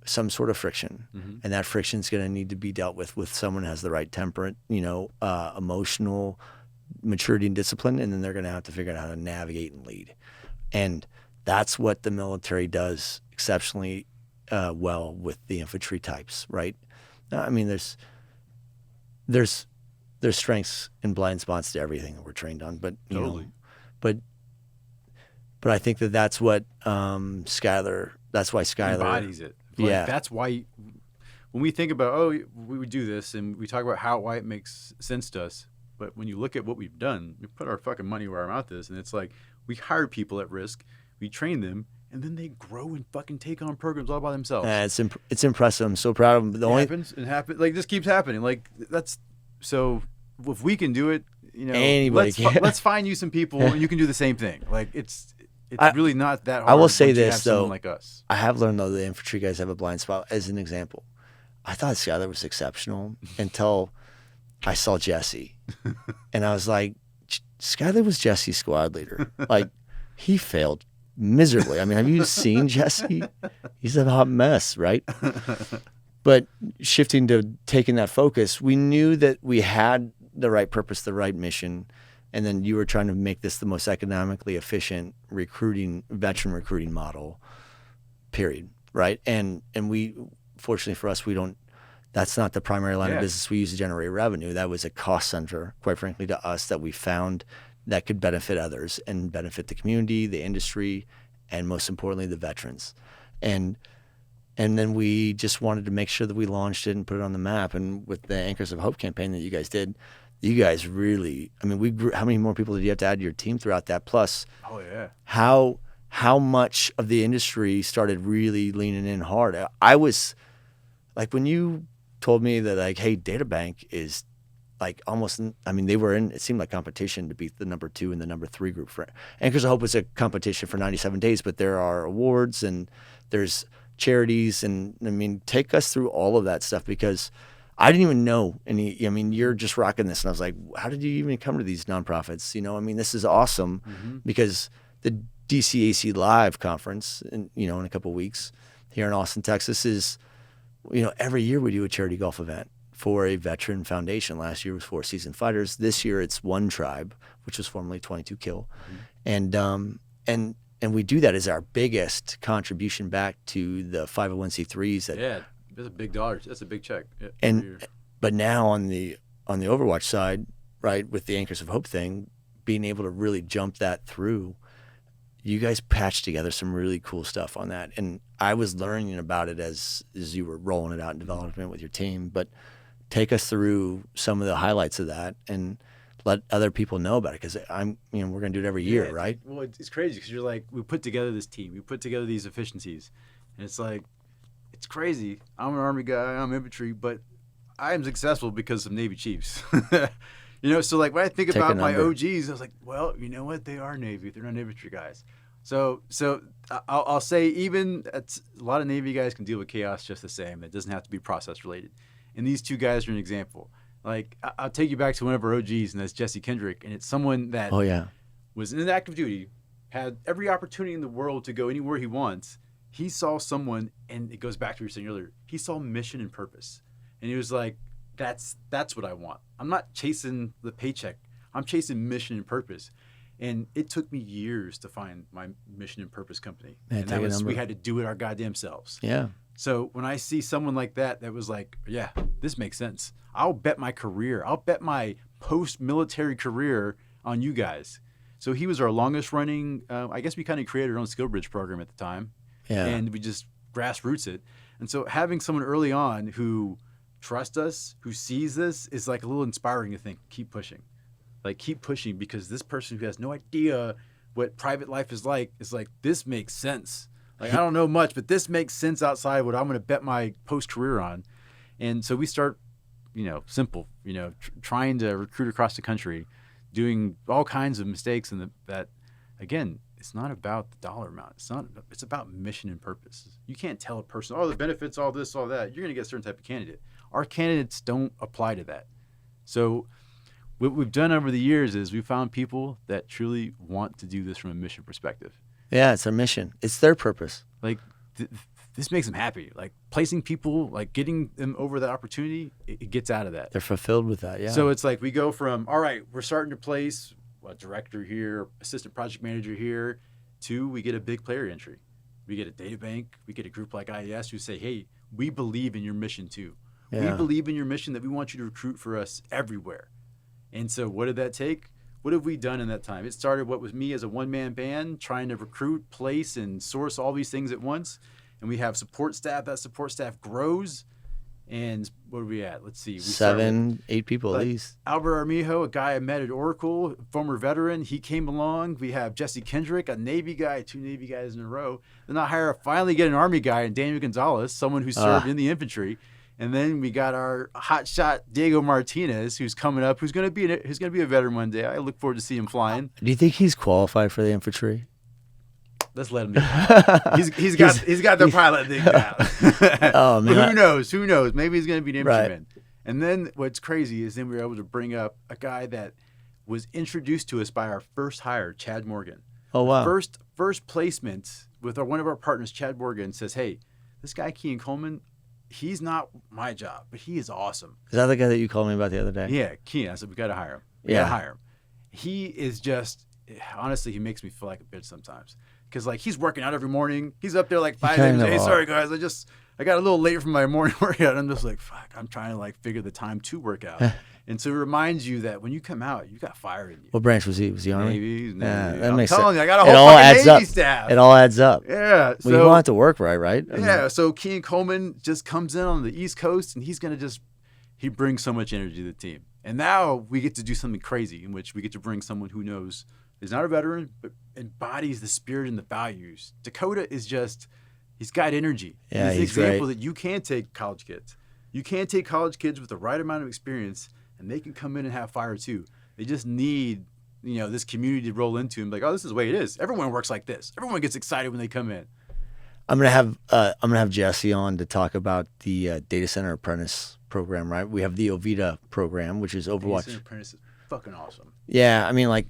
some sort of friction, mm-hmm. and that friction is going to need to be dealt with someone who has the right temperament, emotional maturity and discipline, and then they're going to have to figure out how to navigate and lead. And that's what the military does exceptionally well with the infantry types, right? There's strengths and blind spots to everything that we're trained on, but but I think that's what Skylar. That's why Skylar embodies it. Yeah, that's why when we think about we would do this and we talk about why it makes sense to us, but when you look at what we've done, we put our fucking money where our mouth is, and it's like we hire people at risk, we train them, and then they grow and fucking take on programs all by themselves. It's impressive. I'm so proud of them. It happens. Like, this keeps happening. Like, that's so. If we can do it, anybody can. Let's find you some people and you can do the same thing. Like, it's really not that hard. I will say this though, like us. I have learned though the infantry guys have a blind spot. As an example, I thought Skylar was exceptional until I saw Jesse, and I was like, Skylar was Jesse's squad leader. Like, he failed miserably. Have you seen Jesse? He's a hot mess, right? But shifting to taking that focus, we knew that we had the right purpose, the right mission. And then you were trying to make this the most economically efficient veteran recruiting model, period, right? And we, fortunately for us, that's not the primary line of business we use to generate revenue. That was a cost center, quite frankly, to us that we found that could benefit others and benefit the community, the industry, and most importantly, the veterans. And then we just wanted to make sure that we launched it and put it on the map. And with the Anchors of Hope campaign that you guys did, you guys really, we grew. How many more people did you have to add to your team throughout that? Plus, how much of the industry started really leaning in hard? I was like, when you told me that, like, hey, DataBank is like almost, they were in, it seemed like competition to beat the number 2 and the number 3 group. For Anchors of Hope was a competition for 97 days, but there are awards and there's charities, and take us through all of that stuff, because I didn't even know any. You're just rocking this, and I was like, how did you even come to these nonprofits? This is awesome, mm-hmm. because the DCAC Live conference, in a couple of weeks here in Austin, Texas, is, every year we do a charity golf event for a veteran foundation. Last year was 4 Seasoned Fighters. This year it's One Tribe, which was formerly 22 Kill, mm-hmm. And we do that as our biggest contribution back to the 501c3s. That's a big dollar. That's a big check. But now on the Overwatch side, right, with the Anchors of Hope thing, being able to really jump that through, you guys patched together some really cool stuff on that. And I was learning about it as you were rolling it out in development with your team. But take us through some of the highlights of that and let other people know about it, because we're going to do it every year, right? Well, it's crazy because you're like, we put together this team, we put together these efficiencies, and it's like, it's crazy. I'm an Army guy, I'm infantry, but I am successful because of Navy Chiefs. So like when I think about my OGs, I was like, well, you know what? They are Navy. They're not infantry guys. So I'll say even a lot of Navy guys can deal with chaos just the same. It doesn't have to be process related. And these two guys are an example. Like I'll take you back to one of our OGs, and that's Jesse Kendrick. And it's someone that was in active duty, had every opportunity in the world to go anywhere he wants. He saw someone, and it goes back to what you were saying earlier. He saw mission and purpose. And he was like, that's what I want. I'm not chasing the paycheck. I'm chasing mission and purpose. And it took me years to find my mission and purpose company. And that was, we had to do it our goddamn selves. Yeah. So when I see someone like that was like, yeah, this makes sense. I'll bet my career. I'll bet my post-military career on you guys. So he was our longest running, I guess we kind of created our own skill bridge program at the time. Yeah. And we just grassroots it. And so having someone early on who trusts us, who sees this, is like a little inspiring to think, keep pushing. Like, keep pushing, because this person who has no idea what private life is like, this makes sense. Like, I don't know much, but this makes sense outside what I'm going to bet my post-career on. And so we start, simple, trying to recruit across the country, doing all kinds of mistakes. And that, again, it's not about the dollar amount. It's about mission and purpose. You can't tell a person, the benefits, all this, all that. You're going to get a certain type of candidate. Our candidates don't apply to that. So what we've done over the years is we found people that truly want to do this from a mission perspective. Yeah, it's a mission. It's their purpose. Like, this makes them happy. Like, placing people, like getting them over that opportunity, it gets out of that. They're fulfilled with that, yeah. So it's like we go from, all right, we're starting to place a director here, assistant project manager here, to we get a big player entry. We get a data bank. We get a group like IES who say, hey, we believe in your mission too. Yeah. We believe in your mission that we want you to recruit for us everywhere. And so what did that take? What have we done in that time? It started what was me as a one-man band trying to recruit, place, and source all these things at once. And we have support staff. That support staff grows. And what are we at? Let's see. 7, 8 people at least. Albert Armijo, a guy I met at Oracle, former veteran, he came along. We have Jesse Kendrick, a Navy guy, 2 Navy guys in a row. Then I finally get an Army guy, and Daniel Gonzalez, someone who served in the infantry. And then we got our hot shot Diego Martinez, who's coming up, who's going to be a veteran one day. I look forward to see him flying. Do you think he's qualified for the infantry? Let's let him do it. He's got the pilot thing down. Oh man, who knows? Maybe he's going to be an infantryman. Right. And then what's crazy is then we were able to bring up a guy that was introduced to us by our first hire, Chad Morgan. Oh wow! First placement with one of our partners, Chad Morgan, says, "Hey, this guy Kean Coleman." He's not my job, but he is awesome. Is that the guy that you called me about the other day? Yeah, Kean. I said, we got to hire him. We got to hire him. He is just, honestly, he makes me feel like a bitch sometimes. Because, like, he's working out every morning. He's up there, like, 5 days. Hey, sorry, guys. I got a little late from my morning workout. I'm just like, fuck, I'm trying to, like, figure the time to work out. And so it reminds you that when you come out, you got fire in you. What branch was he? Was he Army? Navy. That makes sense. I'm telling you, I got a whole fucking Navy staff. It all adds up. Yeah. Well, you want it to work right? So Kean Coleman just comes in on the East Coast, and he's going to he brings so much energy to the team. And now we get to do something crazy in which we get to bring someone who knows, is not a veteran, but embodies the spirit and the values. Dakota is he's got energy. Yeah, he's an example great. that you can take college kids. You can take college kids with the right amount of experience, and they can come in and have fire too. They just need, this community to roll into and be like, oh, this is the way it is. Everyone works like this. Everyone gets excited when they come in. I'm gonna have Jesse on to talk about the data center apprentice program. Right, we have the OVETA program, which is OVERWATCH. Data center apprentice is fucking awesome. Yeah, I mean, like,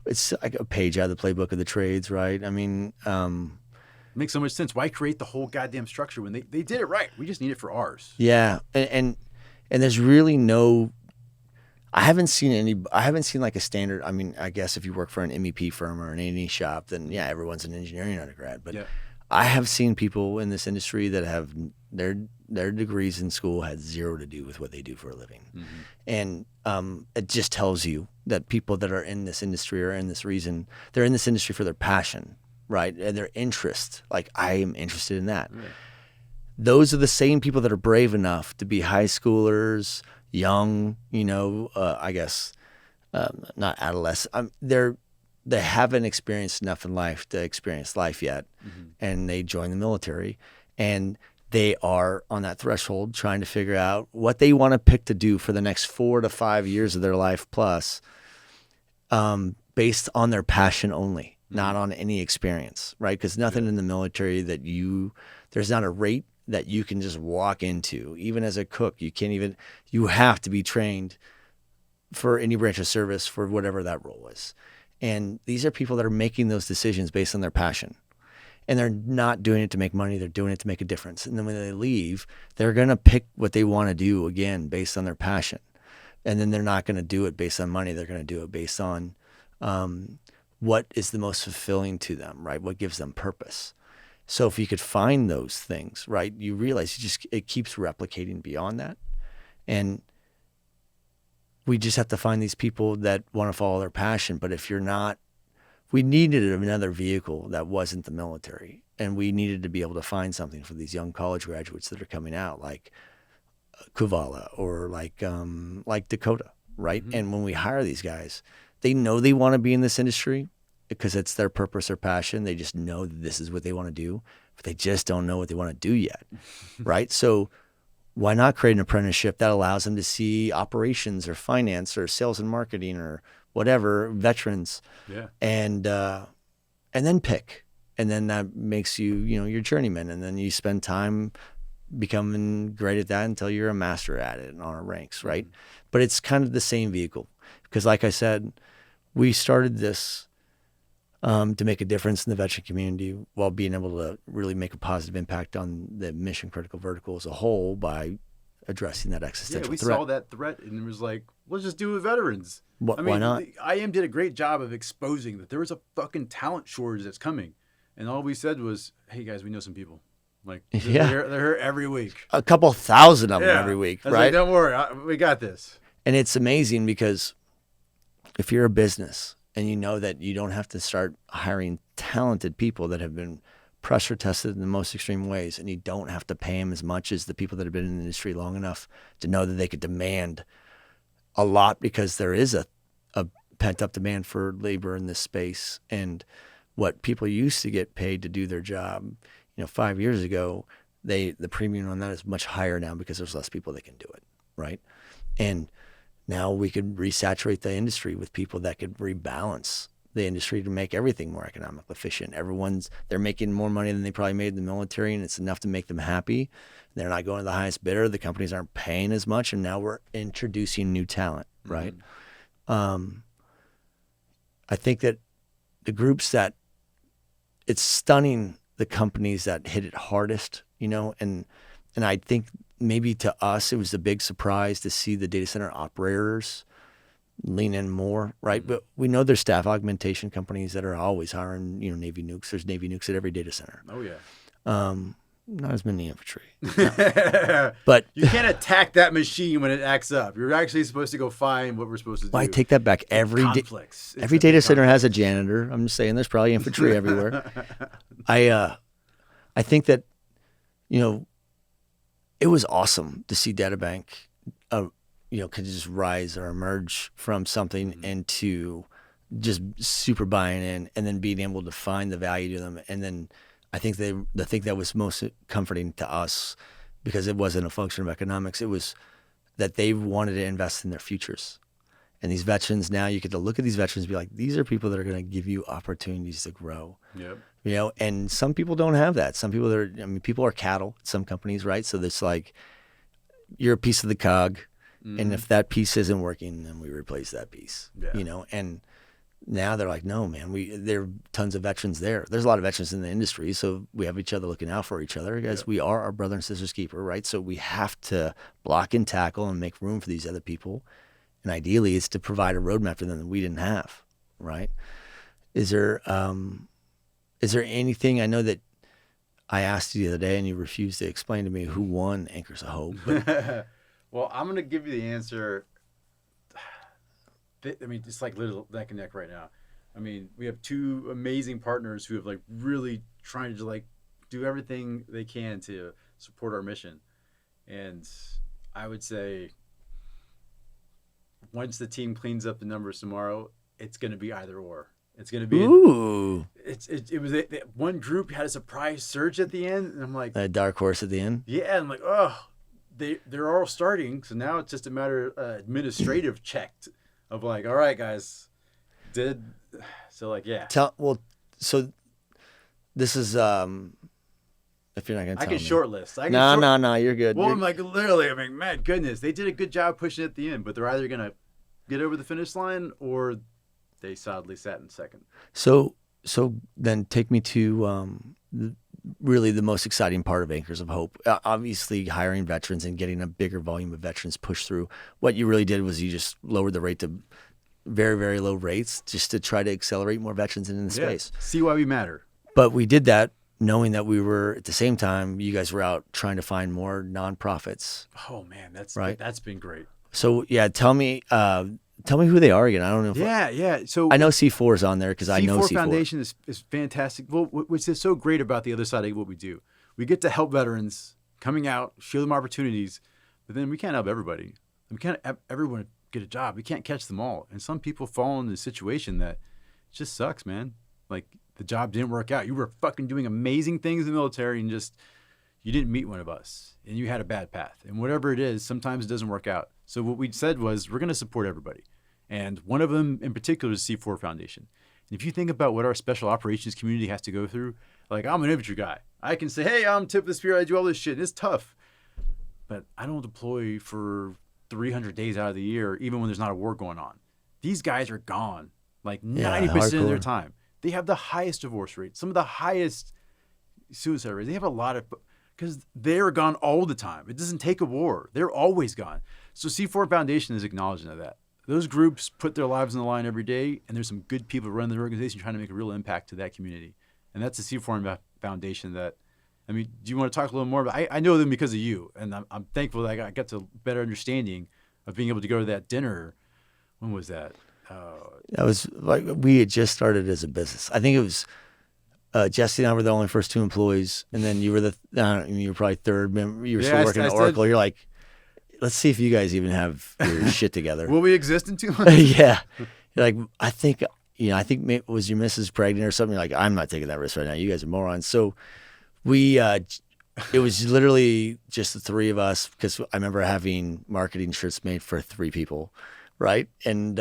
it's like a page out of the playbook of the trades, right? I mean, it makes so much sense. Why create the whole goddamn structure when they did it right? We just need it for ours. Yeah, and there's really no. I haven't seen like a standard. I mean, I guess if you work for an MEP firm or an A&E shop, then yeah, everyone's an engineering undergrad. But I have seen people in this industry that have their degrees in school had zero to do with what they do for a living. Mm-hmm. And it just tells you that people that are in this industry they're in this industry for their passion, right? And their interest. Like, I am interested in that. Right. Those are the same people that are brave enough to be high schoolers, young, I guess, not adolescent. They haven't experienced enough in life to experience life yet, and they join the military, and they are on that threshold trying to figure out what they want to pick to do for the next 4 to 5 years of their life plus, based on their passion only, not on any experience, right? Because nothing in the military there's not a rate that you can just walk into. Even as a cook, you have to be trained for any branch of service for whatever that role is. And these are people that are making those decisions based on their passion. And they're not doing it to make money. They're doing it to make a difference. And then when they leave, they're going to pick what they want to do again based on their passion. And then they're not going to do it based on money. They're going to do it based on what is the most fulfilling to them, right? What gives them purpose. So if you could find those things, right, you realize it keeps replicating beyond that. And we just have to find these people that want to follow their passion. But if you're not, we needed another vehicle that wasn't the military. And we needed to be able to find something for these young college graduates that are coming out, like Kuvala or like Dakota, right? And when we hire these guys, they know they want to be in this industry because it's their purpose or passion. They just know that this is what they want to do, but they just don't know what they want to do yet, right? So why not create an apprenticeship that allows them to see operations or finance or sales and marketing or whatever, veterans, and then pick. And then that makes you your journeyman. And then you spend time becoming great at that until you're a master at it and on our ranks, right? But it's kind of the same vehicle. Because like I said, we started this to make a difference in the veteran community while being able to really make a positive impact on the mission critical vertical as a whole by addressing that existential threat. Yeah, we saw that threat and it was like, let's just do it with veterans. Why not? IM did a great job of exposing that there was a fucking talent shortage that's coming. And all we said was, hey guys, we know some people. Like, they're here every week. A couple thousand of them every week, right? Like, don't worry, we got this. And it's amazing because if you're a business and you know that you don't have to start hiring talented people that have been pressure tested in the most extreme ways, and you don't have to pay them as much as the people that have been in the industry long enough to know that they could demand a lot because there is a pent-up demand for labor in this space. And what people used to get paid to do their job, 5 years ago, the premium on that is much higher now because there's less people that can do it, right? And now we could resaturate the industry with people that could rebalance the industry to make everything more economically efficient. They're making more money than they probably made in the military, and it's enough to make them happy. They're not going to the highest bidder. The companies aren't paying as much, and now we're introducing new talent, right? I think that the groups that it's stunning the companies that hit it hardest, and I think maybe to us it was a big surprise to see the data center operators lean in more, right? But we know there's staff augmentation companies that are always hiring, Navy nukes. There's Navy nukes at every data center. Oh yeah. Not as many infantry. No. But you can't attack that machine when it acts up. You're actually supposed to go find what we're supposed to do. I take that back. Every data center has a janitor. I'm just saying there's probably infantry everywhere. I think that, it was awesome to see DataBank, could just rise or emerge from something into just super buying in and then being able to find the value to them. And then I think the thing that was most comforting to us, because it wasn't a function of economics, it was that they wanted to invest in their futures. And these veterans, now you get to look at these veterans and be like, these are people that are going to give you opportunities to grow. Yep. And some people don't have that. Some people people are cattle at some companies, right? So it's like, you're a piece of the cog. And if that piece isn't working, then we replace that piece, and now they're like, no, man, there are tons of veterans there. There's a lot of veterans in the industry. So we have each other looking out for each other. Guys, we are our brother and sister's keeper, right? So we have to block and tackle and make room for these other people. And ideally it's to provide a roadmap for them that we didn't have, right? Is there anything, I know that I asked you the other day and you refused to explain to me who won Anchors of Hope. But well, I'm going to give you the answer. I mean, it's like little neck and neck right now. I mean, we have two amazing partners who have like really trying to like do everything they can to support our mission. And I would say once the team cleans up the numbers tomorrow, it's going to be either or. It's going to be. It was one group had a surprise surge at the end, and I'm like, a dark horse at the end. Yeah, I'm like, oh, they're all starting, so now it's just a matter of administrative checked of like, all right, guys, so like, yeah. So this is if you're not gonna tell I can me. short list. No, you're good. Well, I'm like, literally, I mean, man, goodness, they did a good job pushing it at the end, but they're either gonna get over the finish line or they solidly sat in second. So then take me to really the most exciting part of Anchors of Hope. Obviously, hiring veterans and getting a bigger volume of veterans pushed through. What you really did was you just lowered the rate to very, very low rates just to try to accelerate more veterans into the space. See why we matter. But we did that knowing that we were, at the same time, you guys were out trying to find more nonprofits. Oh, man, that's been great. So, yeah, tell me who they are again. I don't know. Yeah. So I know C4 is on there because I know C4. C4 Foundation is fantastic. Well, which is so great about the other side of what we do. We get to help veterans coming out, show them opportunities, but then we can't help everybody. We can't have everyone get a job. We can't catch them all. And some people fall into a situation that just sucks, man. Like the job didn't work out. You were fucking doing amazing things in the military and just you didn't meet one of us and you had a bad path. And whatever it is, sometimes it doesn't work out. So what we said was we're going to support everybody. And one of them in particular is C4 Foundation. And if you think about what our special operations community has to go through, like I'm an infantry guy. I can say, hey, I'm tip of the spear. I do all this shit. And it's tough. But I don't deploy for 300 days out of the year, even when there's not a war going on. These guys are gone like 90% of their time. They have the highest divorce rate, some of the highest suicide rates. They have a lot of, because they're gone all the time. It doesn't take a war. They're always gone. So C4 Foundation is acknowledging of that. Those groups put their lives on the line every day, and there's some good people running the organization trying to make a real impact to that community. And that's the C4 Foundation that, I mean, do you want to talk a little more about? I know them because of you, and I'm thankful that I got to a better understanding of being able to go to that dinner. When was that? That was like we had just started as a business. I think it was Jesse and I were the only first two employees, and then you were you were probably third. You were still working at Oracle. You're like, let's see if you guys even have your shit together. Will we exist in 2 months? Yeah. You're like, I think was your missus pregnant or something? You're like, I'm not taking that risk right now. You guys are morons. So we, it was literally just the three of us because I remember having marketing shirts made for 3 people, right? And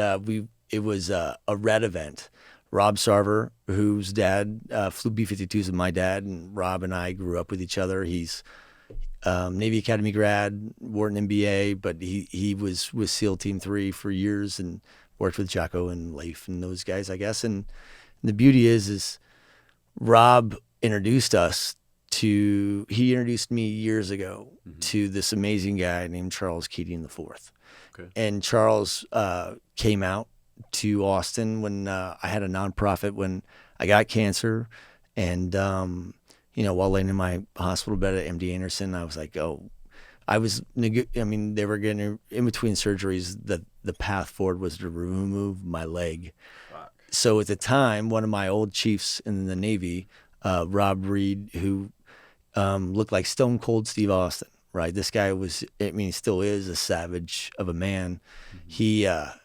it was a red event. Rob Sarver, whose dad flew B-52s with my dad, and Rob and I grew up with each other. He's Navy Academy grad, Wharton MBA, but he was with SEAL Team 3 for years and worked with Jocko and Leif and those guys, I guess. And the beauty is Rob introduced me years ago to this amazing guy named Charles Keating IV. Okay. And Charles came out to Austin when I had a nonprofit when I got cancer, and while laying in my hospital bed at MD Anderson, I was like, they were getting in between surgeries. The path forward was to remove my leg. Fuck. So at the time, one of my old chiefs in the Navy, Rob Reed, who looked like Stone Cold Steve Austin, right? This guy he still is a savage of a man. Mm-hmm.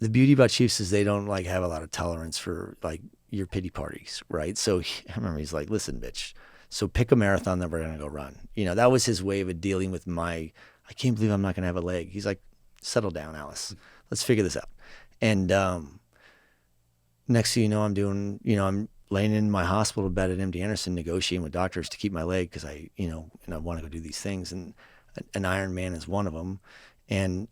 The beauty about chiefs is they don't have a lot of tolerance for your pity parties, right? So I remember he's like, listen, bitch, so pick a marathon that we're going to go run. That was his way of dealing with I can't believe I'm not going to have a leg. He's like, settle down, Alice. Let's figure this out. And next thing you know, I'm laying in my hospital bed at MD Anderson negotiating with doctors to keep my leg because I want to go do these things. And an Ironman is one of them. And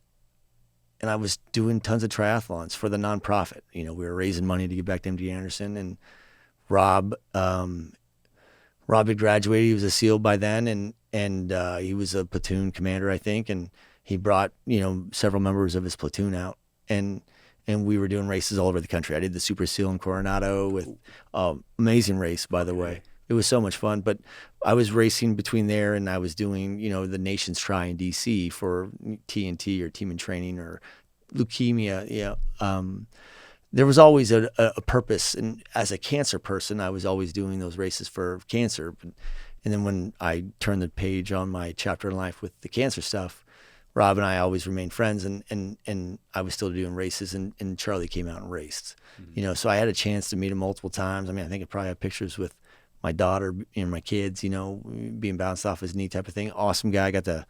I was doing tons of triathlons for the nonprofit. We were raising money to get back to MD Anderson, and Rob had graduated. He was a SEAL by then, and he was a platoon commander, I think, and he brought several members of his platoon out, and we were doing races all over the country. I did the Super SEAL in Coronado with amazing race, by the way. It was so much fun, but I was racing between there and I was doing, the Nations Try in DC for TNT or Team in Training or leukemia. There was always a purpose. And as a cancer person, I was always doing those races for cancer. And then when I turned the page on my chapter in life with the cancer stuff, Rob and I always remained friends, and I was still doing races, and Charlie came out and raced. So I had a chance to meet him multiple times. I mean, I think I probably have pictures with my daughter and my kids, being bounced off his knee type of thing. Awesome guy. Got to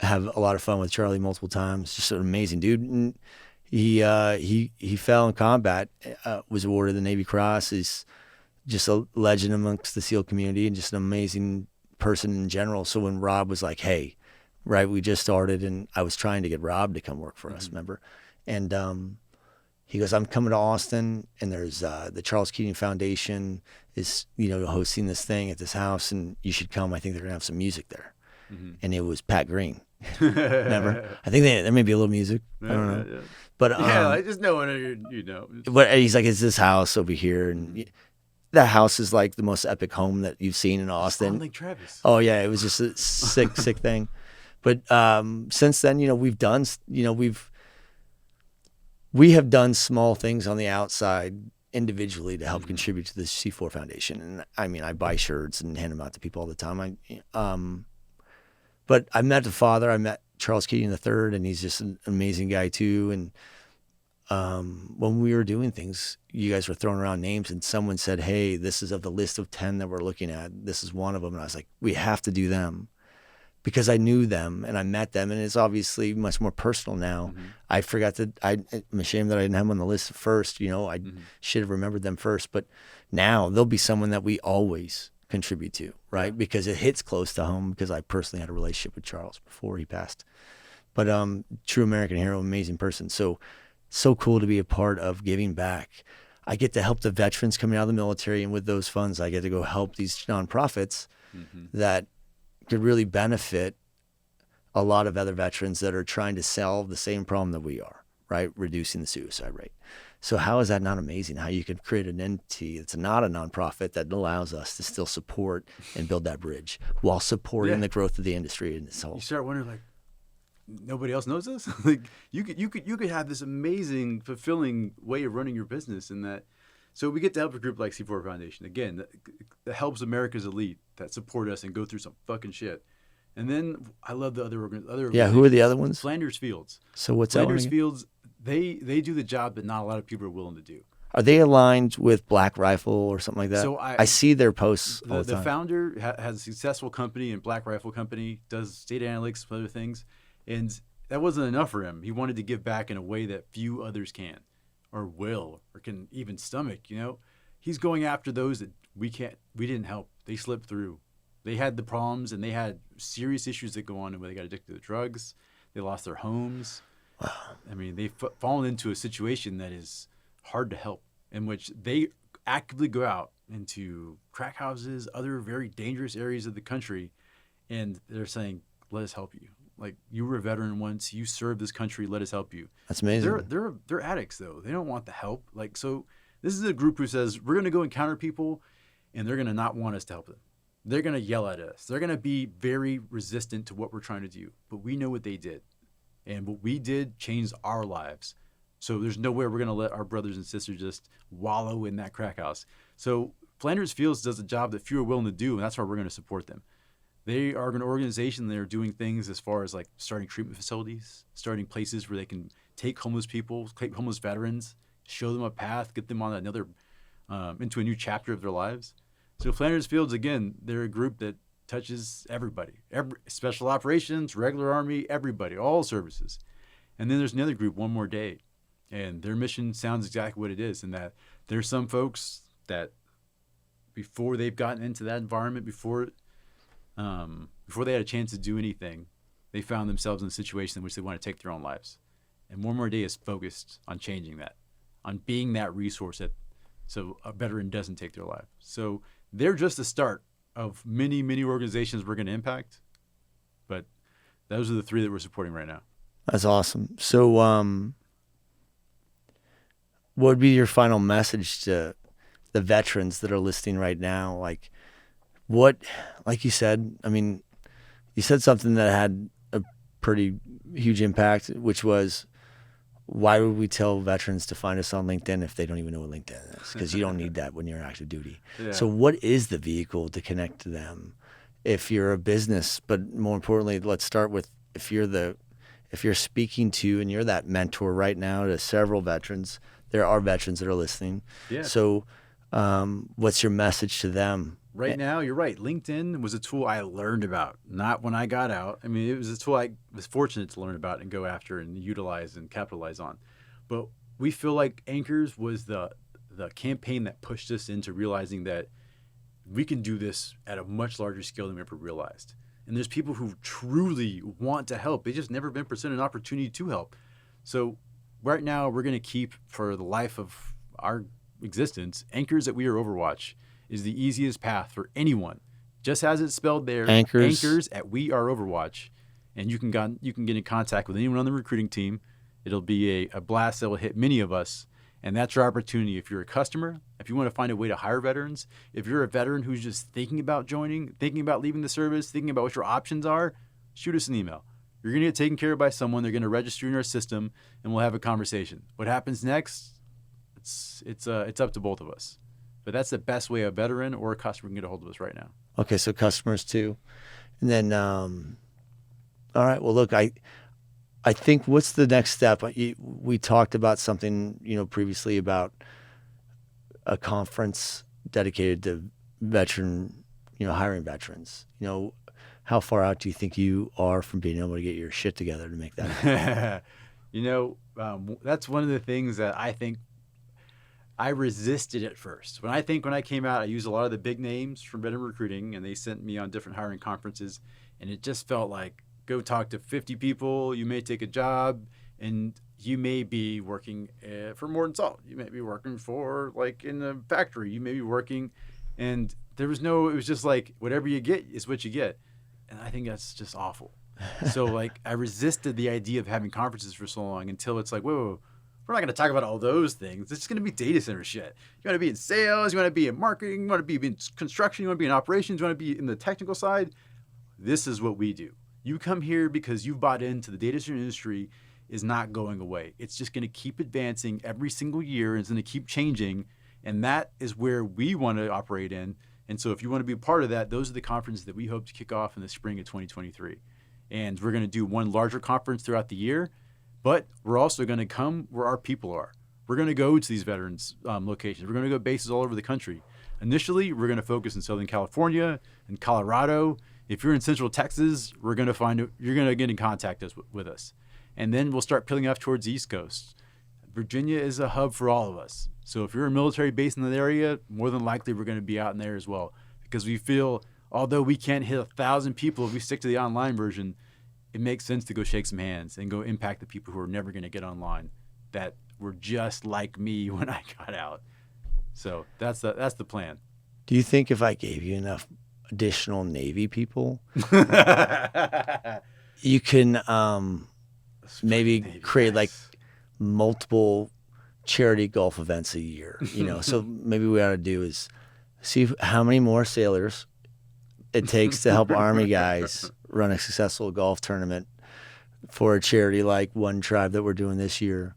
have a lot of fun with Charlie multiple times. Just an amazing dude. And he fell in combat, was awarded the Navy Cross. He's just a legend amongst the SEAL community and just an amazing person in general. So when Rob was like, hey, right, we just started, and I was trying to get Rob to come work for us, remember? And he goes, I'm coming to Austin, and there's the Charles Keating Foundation is, hosting this thing at this house, and you should come. I think they're going to have some music there. And it was Pat Green. Remember? I think there may be a little music. I don't know. Yeah. But I just know But he's like, it's this house over here, and that house is like the most epic home that you've seen in Austin. Like Travis. Oh yeah, it was just a sick thing. But since then, we've done, we have done small things on the outside individually to help contribute to the C4 Foundation. And I mean, I buy shirts and hand them out to people all the time. But I met the father. I met Charles Keating III, and he's just an amazing guy too. And when we were doing things, you guys were throwing around names, and someone said, hey, this is of the list of 10 that we're looking at. This is one of them. And I was like, we have to do them. Because I knew them and I met them, and it's obviously much more personal now. I forgot that I'm ashamed that I didn't have them on the list first. I should have remembered them first. But now they'll be someone that we always contribute to, right? Because it hits close to home, because I personally had a relationship with Charles before he passed. But true American hero, amazing person. So cool to be a part of giving back. I get to help the veterans coming out of the military, and with those funds, I get to go help these nonprofits that could really benefit a lot of other veterans that are trying to solve the same problem that we are, right? Reducing the suicide rate. So how is that not amazing? How you could create an entity that's not a nonprofit that allows us to still support and build that bridge while supporting the growth of the industry in its whole. You start wondering, like, nobody else knows this? Like, you could have this amazing, fulfilling way of running your business in that. So we get to help a group like C4 Foundation, again, that helps America's elite, that support us and go through some fucking shit. And then I love the other organizations. Yeah, who are the other ones? Flanders Fields. So what's that one Flanders again? Fields, they do the job that not a lot of people are willing to do. Are they aligned with Black Rifle or something like that? So I see their posts all the time. The founder has a successful company, and Black Rifle Company does data analytics and other things. And that wasn't enough for him. He wanted to give back in a way that few others can or will or can even stomach, He's going after those that we didn't help. They slipped through. They had the problems, and they had serious issues that go on, and where they got addicted to drugs. They lost their homes. Wow. I mean, they've fallen into a situation that is hard to help, in which they actively go out into crack houses, other very dangerous areas of the country, and they're saying, let us help you. Like, you were a veteran once, you served this country, let us help you. That's amazing. They're addicts, though. They don't want the help. Like, so this is a group who says, we're going to go encounter people, and they're going to not want us to help them. They're going to yell at us. They're going to be very resistant to what we're trying to do. But we know what they did. And what we did changed our lives. So there's no way we're going to let our brothers and sisters just wallow in that crack house. So Flanders Fields does a job that few are willing to do, and that's why we're going to support them. They are an organization that are doing things as far as like starting treatment facilities, starting places where they can take homeless people, take homeless veterans, show them a path, get them on another, into a new chapter of their lives. So Flanders Fields, again, they're a group that touches everybody, special operations, regular Army, everybody, all services. And then there's another group, One More Day, and their mission sounds exactly what it is, in that there's some folks that before they've gotten into that environment, before they had a chance to do anything, they found themselves in a situation in which they want to take their own lives. And One More Day is focused on changing that, on being that resource so a veteran doesn't take their life. So they're just the start of many, many organizations we're going to impact. But those are the three that we're supporting right now. That's awesome. So what would be your final message to the veterans that are listening right now? Like you said, I mean, you said something that had a pretty huge impact, which was, why would we tell veterans to find us on LinkedIn if they don't even know what LinkedIn is? Because you don't need that when you're active duty. Yeah. So what is the vehicle to connect to them if you're a business? But more importantly, let's start with, if you're speaking to and you're that mentor right now to several veterans, there are veterans that are listening. Yeah. So what's your message to them? Right now, you're right. LinkedIn was a tool I learned about, not when I got out. I mean, it was a tool I was fortunate to learn about and go after and utilize and capitalize on. But we feel like Anchors was the campaign that pushed us into realizing that we can do this at a much larger scale than we ever realized. And there's people who truly want to help. They just never been presented an opportunity to help. So right now, we're going to keep, for the life of our existence, Anchors at We Are Overwatch is the easiest path for anyone. Just as it's spelled there, Anchors at We Are Overwatch. And you can get in contact with anyone on the recruiting team. It'll be a blast that will hit many of us. And that's your opportunity. If you're a customer, if you want to find a way to hire veterans, if you're a veteran who's just thinking about joining, thinking about leaving the service, thinking about what your options are, shoot us an email. You're going to get taken care of by someone. They're going to register in our system, and we'll have a conversation. What happens next? It's up to both of us. But that's the best way a veteran or a customer can get a hold of us right now. Okay, so customers too. And then, all right, well, look, I think what's the next step? We talked about something, previously about a conference dedicated to veteran, hiring veterans. How far out do you think you are from being able to get your shit together to make that happen? That's one of the things that I think I resisted at first. When I came out, I used a lot of the big names from veteran recruiting, and they sent me on different hiring conferences, and it just felt like, go talk to 50 people, you may take a job, and you may be working for Morton Salt. You may be working for, in a factory. You may be working, and it was just like, whatever you get is what you get. And I think that's just awful. So, I resisted the idea of having conferences for so long until it's like, whoa, we're not going to talk about all those things. It's going to be data center shit. You want to be in sales, you want to be in marketing, you want to be in construction, you want to be in operations, you want to be in the technical side. This is what we do. You come here because you've bought into the data center industry is not going away. It's just going to keep advancing every single year, and it's going to keep changing, and that is where we want to operate in. And so if you want to be a part of that, those are the conferences that we hope to kick off in the spring of 2023. And we're going to do one larger conference throughout the year, but we're also going to come where our people are. We're going to go to these veterans locations. We're going to go bases all over the country. Initially, we're going to focus in Southern California and Colorado. If you're in Central Texas, you're going to get in contact with us. And then we'll start peeling off towards the East Coast. Virginia is a hub for all of us. So if you're a military base in that area, more than likely we're going to be out in there as well. Because we feel, although we can't hit 1,000 people if we stick to the online version, it makes sense to go shake some hands and go impact the people who are never going to get online that were just like me when I got out. So that's the plan. Do you think if I gave you enough additional Navy people, you can maybe create multiple charity golf events a year? So maybe what we ought to do is see how many more sailors it takes to help Army guys run a successful golf tournament for a charity like One Tribe that we're doing this year.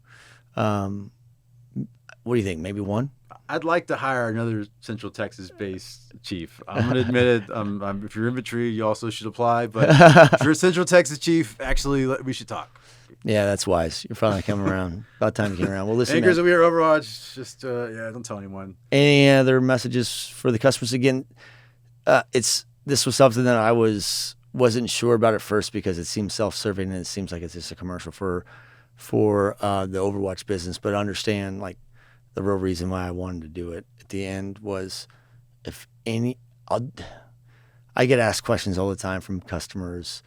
What do you think? Maybe one? I'd like to hire another Central Texas-based chief. I'm going to admit it. If you're infantry, you also should apply. But if you're a Central Texas chief, actually, we should talk. Yeah, that's wise. You're finally coming around. About time you came around. Well, listen. Anchors that We Are Overwatch. Just don't tell anyone. Any other messages for the customers? Again, this was something that I wasn't sure about at first because it seems self-serving and it seems like it's just a commercial for the Overwatch business. But understand, the real reason why I wanted to do it at the end was I get asked questions all the time from customers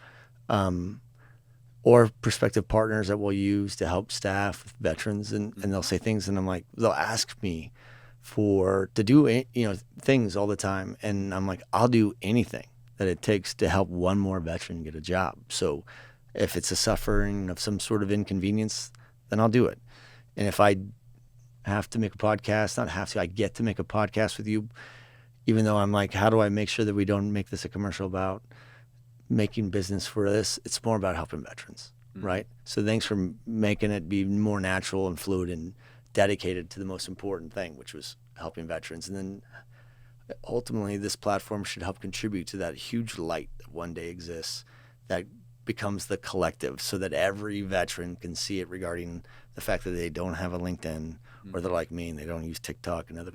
or prospective partners that we'll use to help staff with veterans, and they'll say things, and I'm like, they'll ask me to do things all the time, and I'm like, I'll do anything that it takes to help one more veteran get a job. So if it's a suffering of some sort of inconvenience, then I'll do it. And if I have to make a podcast, I get to make a podcast with you, even though I'm like, how do I make sure that we don't make this a commercial about making business for this? It's more about helping veterans, right? So thanks for making it be more natural and fluid and dedicated to the most important thing, which was helping veterans. And then ultimately this platform should help contribute to that huge light that one day exists that becomes the collective, so that every veteran can see it regarding the fact that they don't have a LinkedIn, or they're like me and they don't use TikTok and other,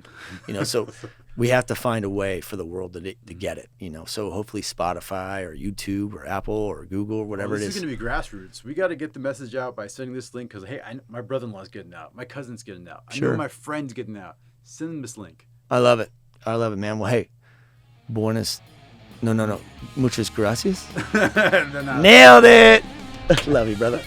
so we have to find a way for the world to get it, so hopefully Spotify or YouTube or Apple or Google or whatever it is. This is going to be grassroots. We got to get the message out by sending this link, because hey, my brother-in-law's getting out, my cousin's getting out, I know my friend's getting out. Send them this link. I love it, man. Well, hey, muchas gracias. Nailed it. Love you, brother.